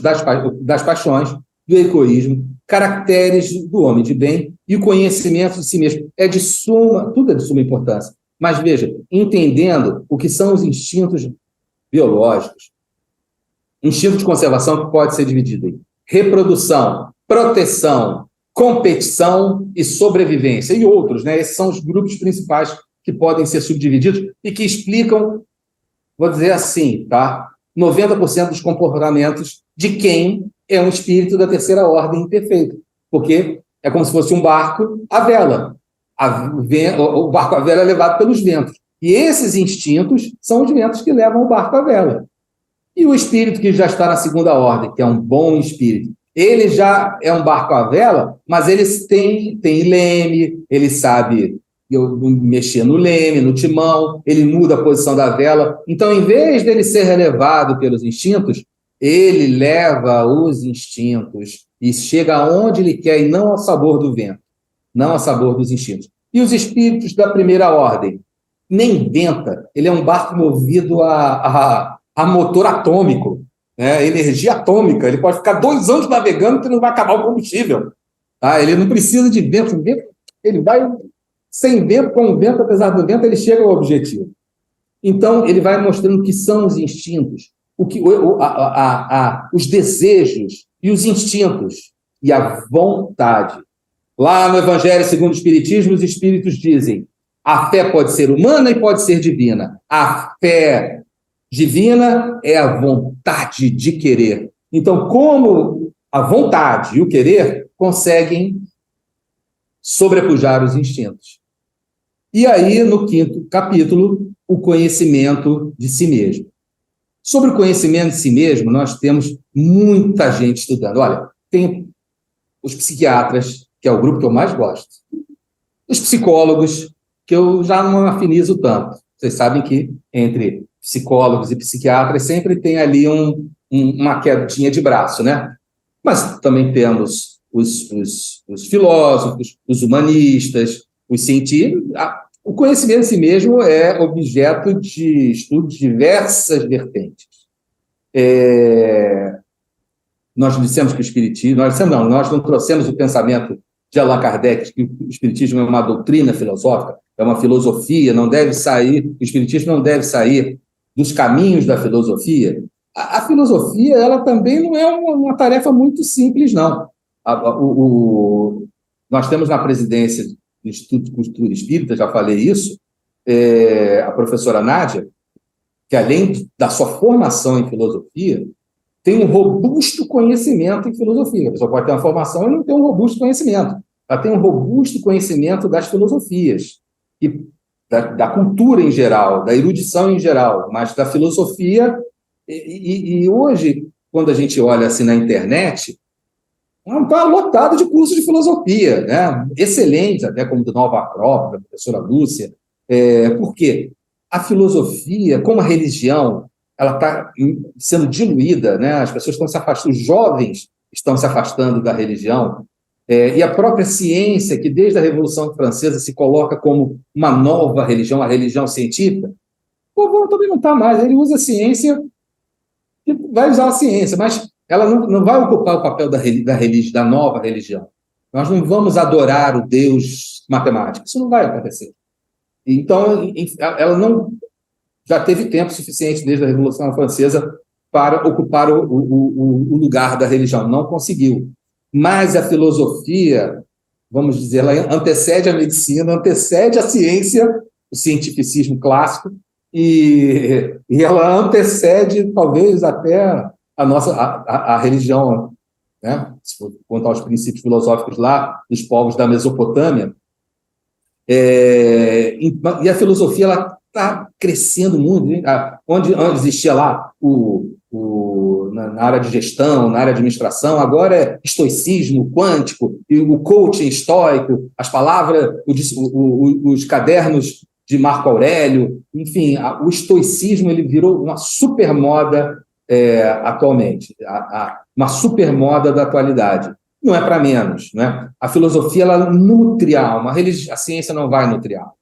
das paixões, do egoísmo, caracteres do homem de bem e o conhecimento de si mesmo. Tudo é de suma importância. Mas, veja, entendendo o que são os instintos biológicos, instinto de conservação que pode ser dividido em reprodução, proteção, competição e sobrevivência, e outros, né? Esses são os grupos principais que podem ser subdivididos e que explicam, vou dizer assim, tá? 90% dos comportamentos de quem é um espírito da terceira ordem imperfeito, porque é como se fosse um barco à vela. O barco à vela é levado pelos ventos. E esses instintos são os ventos que levam o barco à vela. E o espírito que já está na segunda ordem, que é um bom espírito, ele já é um barco à vela, mas ele tem leme, ele sabe mexer no leme, no timão, ele muda a posição da vela. Então, em vez dele ser relevado pelos instintos, ele leva os instintos e chega aonde ele quer e não ao sabor do vento, não ao sabor dos instintos. E os espíritos da primeira ordem? Nem venta, ele é um barco movido a motor atômico, né? Energia atômica, ele pode ficar 2 anos navegando que não vai acabar o combustível. Tá? Ele não precisa de vento, ele vai sem vento, com o vento, apesar do vento, ele chega ao objetivo. Então, ele vai mostrando o que são os instintos, os desejos e os instintos e a vontade. Lá no Evangelho segundo o Espiritismo, os Espíritos dizem: a fé pode ser humana e pode ser divina. A fé divina é a vontade de querer. Então, como a vontade e o querer conseguem sobrepujar os instintos. E aí, no 5º capítulo, o conhecimento de si mesmo. Sobre o conhecimento de si mesmo, nós temos muita gente estudando. Olha, tem os psiquiatras, que é o grupo que eu mais gosto, os psicólogos, que eu já não afinizo tanto. Vocês sabem que entre psicólogos e psiquiatras sempre tem ali uma quedinha de braço, né? Mas também temos os filósofos, os humanistas, os cientistas. O conhecimento em si mesmo é objeto de estudo de diversas vertentes. Nós dissemos que o Espiritismo... nós não trouxemos o pensamento de Allan Kardec, que o Espiritismo é uma doutrina filosófica, é uma filosofia, não deve sair, o Espiritismo não deve sair dos caminhos da filosofia. A filosofia, ela também não é uma tarefa muito simples, não. Nós temos na presidência do Instituto de Cultura Espírita, já falei isso, a professora Nádia, que além da sua formação em filosofia, tem um robusto conhecimento em filosofia. A pessoa pode ter uma formação e não ter um robusto conhecimento. Ela tem um robusto conhecimento das filosofias, e da cultura em geral, da erudição em geral, mas da filosofia. E hoje, quando a gente olha assim na internet, está lotado de cursos de filosofia, né? Excelentes, até como do Nova Acrópole, da professora Lúcia. Por quê? A filosofia, como a religião, ela está sendo diluída, né? As pessoas estão se afastando, os jovens estão se afastando da religião, e a própria ciência, que desde a Revolução Francesa se coloca como uma nova religião, a religião científica, o povo também não está mais. Ele usa a ciência e vai usar a ciência, mas ela não vai ocupar o papel da nova religião. Nós não vamos adorar o Deus matemático, isso não vai acontecer. Então, ela não já teve tempo suficiente desde a Revolução Francesa para ocupar o lugar da religião, não conseguiu. Mas a filosofia, vamos dizer, ela antecede a medicina, antecede a ciência, o cientificismo clássico, e ela antecede, talvez, até a religião, né? Se for contar os princípios filosóficos lá dos povos da Mesopotâmia. E a filosofia ela está crescendo muito, hein? Onde existia lá na área de gestão, na área de administração, agora é estoicismo quântico, e o coaching estoico, as palavras, os cadernos de Marco Aurélio, enfim, o estoicismo ele virou uma supermoda atualmente, uma supermoda da atualidade. Não é para menos, né? A filosofia ela nutre a alma, a ciência não vai nutrir a alma,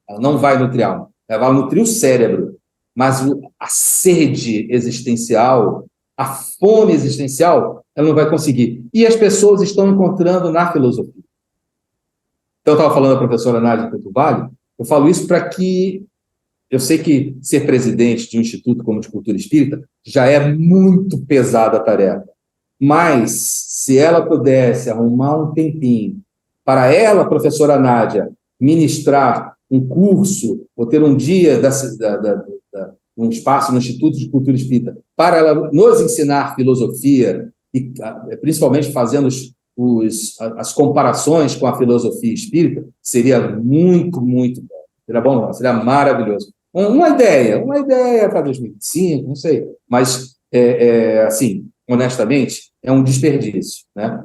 ela não vai nutrir a alma, ela vai nutrir o cérebro, mas a sede existencial, a fome existencial, ela não vai conseguir. E as pessoas estão encontrando na filosofia. Então, eu estava falando da professora Nádia Perturbalho, eu falo isso para que... Eu sei que ser presidente de um instituto como o de Cultura Espírita já é muito pesada a tarefa, mas se ela pudesse arrumar um tempinho para ela, professora Nádia, ministrar um curso ou ter um dia um espaço no Instituto de Cultura Espírita para ela nos ensinar filosofia, e principalmente fazendo as comparações com a filosofia espírita, seria muito, muito bom. Seria bom, não, seria maravilhoso. Uma ideia para 2025, não sei, mas, assim, honestamente, é um desperdício, né?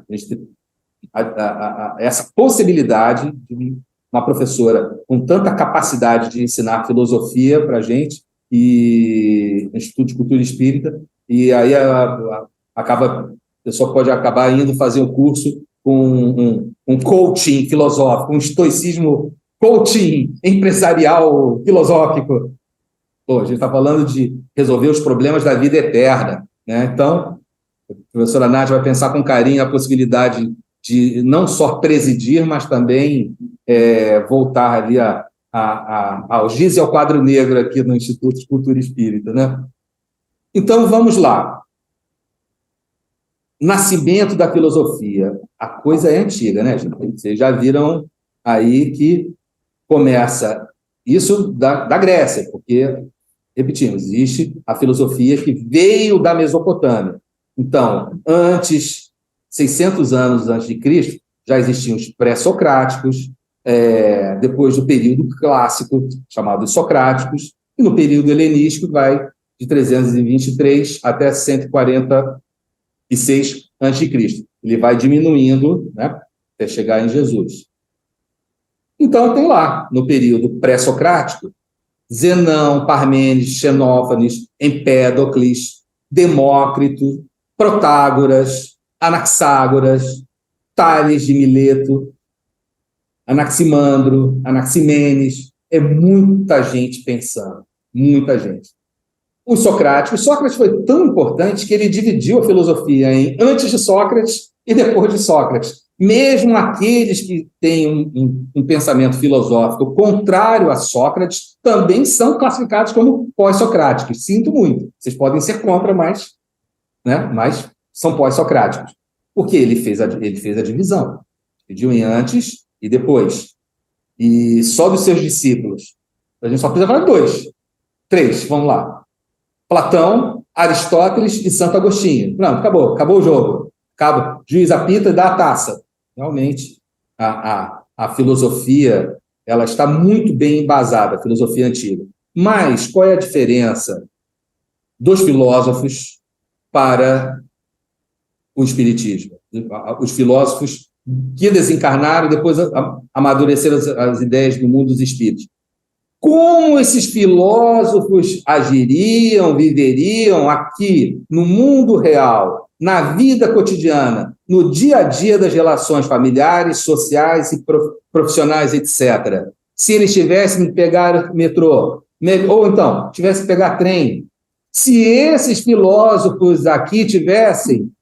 Essa possibilidade de uma professora com tanta capacidade de ensinar filosofia para a gente, e no Instituto de Cultura Espírita, e aí a pessoa pode acabar indo fazer um curso com um coaching filosófico, um estoicismo coaching empresarial filosófico. Pô, a gente está falando de resolver os problemas da vida eterna, né? Então, a professora Nádia vai pensar com carinho a possibilidade de não só presidir, mas também voltar ali ao giz e ao quadro negro aqui no Instituto de Cultura Espírita, né? Então, vamos lá. Nascimento da filosofia. A coisa é antiga, né, gente? Vocês já viram aí que começa isso da Grécia, porque, repetimos, existe a filosofia que veio da Mesopotâmia. Então, 600 anos antes de Cristo, já existiam os pré-socráticos, depois do período clássico, chamado socráticos, e no período helenístico vai de 323 até 144 e 6 a.C. Ele vai diminuindo, né, até chegar em Jesus. Então, tem lá, no período pré-socrático, Zenão, Parmênides, Xenófanes, Empédocles, Demócrito, Protágoras, Anaxágoras, Tales de Mileto, Anaximandro, Anaximenes. É muita gente pensando, muita gente. Sócrates foi tão importante que ele dividiu a filosofia em antes de Sócrates e depois de Sócrates. Mesmo aqueles que têm um pensamento filosófico contrário a Sócrates também são classificados como pós-socráticos. Sinto muito. Vocês podem ser contra, mas são pós-socráticos. Porque ele fez a divisão. Dividiu em antes e depois. E só dos seus discípulos. A gente só precisa falar de 2. 3, vamos lá. Platão, Aristóteles e Santo Agostinho. Não, acabou o jogo. Juiz apita e dá a taça. Realmente, a filosofia ela está muito bem embasada, a filosofia antiga. Mas qual é a diferença dos filósofos para o espiritismo? Os filósofos que desencarnaram e depois amadureceram as ideias do mundo dos espíritos. Como esses filósofos agiriam, viveriam aqui no mundo real, na vida cotidiana, no dia a dia das relações familiares, sociais e profissionais, etc. Se eles tivessem que pegar metrô, ou então tivessem que pegar trem, se esses filósofos aqui tivessem,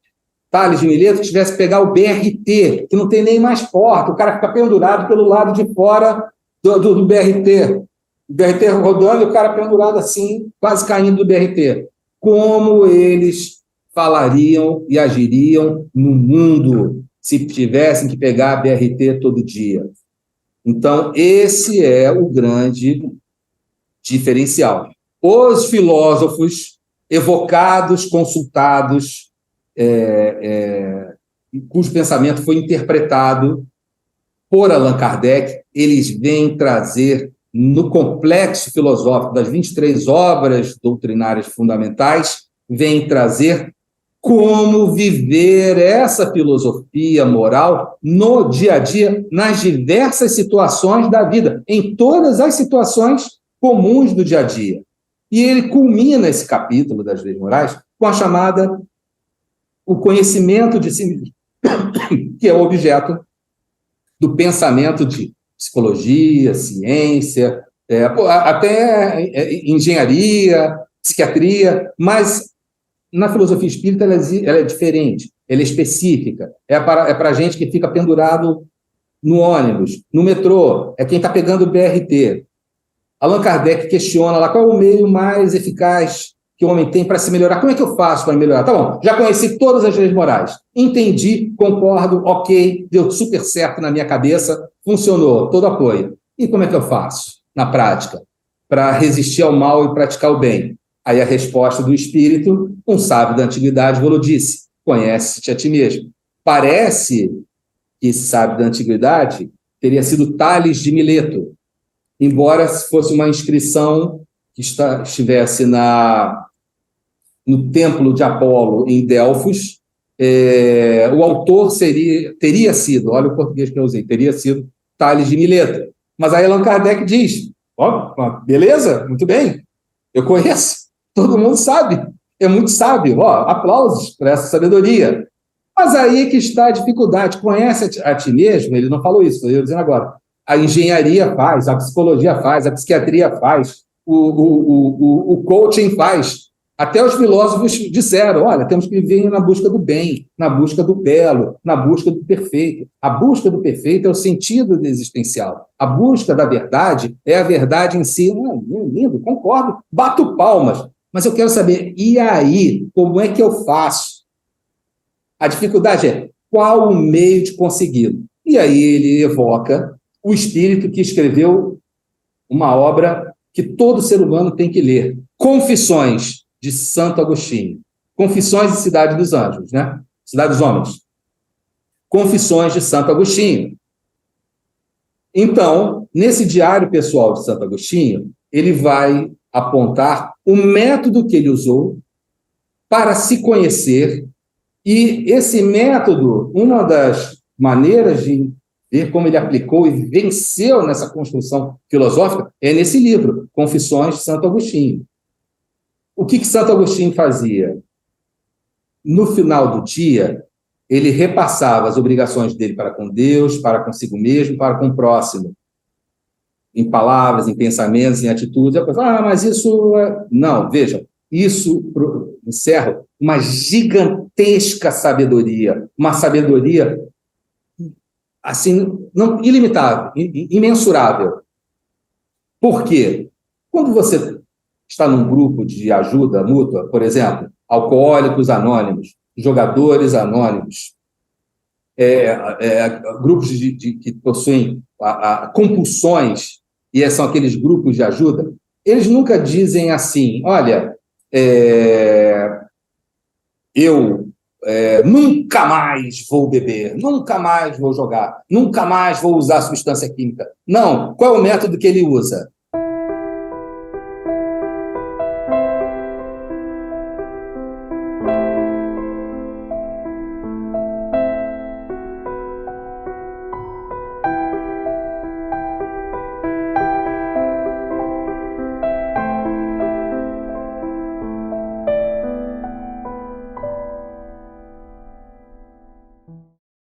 Tales de Mileto, tivesse que pegar o BRT, que não tem nem mais porta, o cara fica pendurado pelo lado de fora do BRT. O BRT rodando e o cara pendurado assim, quase caindo do BRT. Como eles falariam e agiriam no mundo se tivessem que pegar a BRT todo dia? Então, esse é o grande diferencial. Os filósofos evocados, consultados, cujo pensamento foi interpretado por Allan Kardec, eles vêm trazer no complexo filosófico das 23 obras doutrinárias fundamentais, vem trazer como viver essa filosofia moral no dia a dia, nas diversas situações da vida, em todas as situações comuns do dia a dia. E ele culmina esse capítulo das leis morais com a chamada o conhecimento de si mesmo, que é o objeto do pensamento de psicologia, ciência, até engenharia, psiquiatria, mas na filosofia espírita ela é diferente, ela é específica, é para gente que fica pendurado no ônibus, no metrô, é quem está pegando o BRT. Allan Kardec questiona lá qual é o meio mais eficaz que o homem tem para se melhorar. Como é que eu faço para melhorar? Tá bom, já conheci todas as leis morais, entendi, concordo, ok, deu super certo na minha cabeça, funcionou, todo apoio. E como é que eu faço, na prática, para resistir ao mal e praticar o bem? Aí a resposta do espírito, um sábio da antiguidade falou, disse, conhece-te a ti mesmo. Parece que esse sábio da antiguidade teria sido Tales de Mileto, embora fosse uma inscrição que estivesse no templo de Apolo, em Delfos, o autor teria sido, olha o português que eu usei, teria sido Tales de Mileto. Mas aí Allan Kardec diz, beleza, muito bem, eu conheço, todo mundo sabe, é muito sábio, aplausos por essa sabedoria. Mas aí que está a dificuldade, conhece a ti mesmo, ele não falou isso, estou eu dizendo agora, a engenharia faz, a psicologia faz, a psiquiatria faz, o coaching faz. Até os filósofos disseram, olha, temos que viver na busca do bem, na busca do belo, na busca do perfeito. A busca do perfeito é o sentido existencial. A busca da verdade é a verdade em si. Lindo, concordo, bato palmas. Mas eu quero saber, e aí, como é que eu faço? A dificuldade é, qual o meio de consegui-lo? E aí ele evoca o espírito que escreveu uma obra que todo ser humano tem que ler. Confissões, de Santo Agostinho. Confissões de Cidade dos Anjos, né? Cidade dos Homens. Confissões de Santo Agostinho. Então, nesse diário pessoal de Santo Agostinho, ele vai apontar o método que ele usou para se conhecer E esse método, uma das maneiras de ver como ele aplicou e venceu nessa construção filosófica é nesse livro, Confissões de Santo Agostinho. O que Santo Agostinho fazia? No final do dia, ele repassava as obrigações dele para com Deus, para consigo mesmo, para com o próximo, em palavras, em pensamentos, em atitudes. Eu falo, mas isso... Não, veja, isso encerra uma gigantesca sabedoria, uma sabedoria assim, não, ilimitável, imensurável. Por quê? Quando você está num grupo de ajuda mútua, por exemplo, alcoólicos anônimos, jogadores anônimos, grupos que possuem compulsões, e são aqueles grupos de ajuda, eles nunca dizem assim, olha, eu nunca mais vou beber, nunca mais vou jogar, nunca mais vou usar substância química. Não. Qual é o método que ele usa?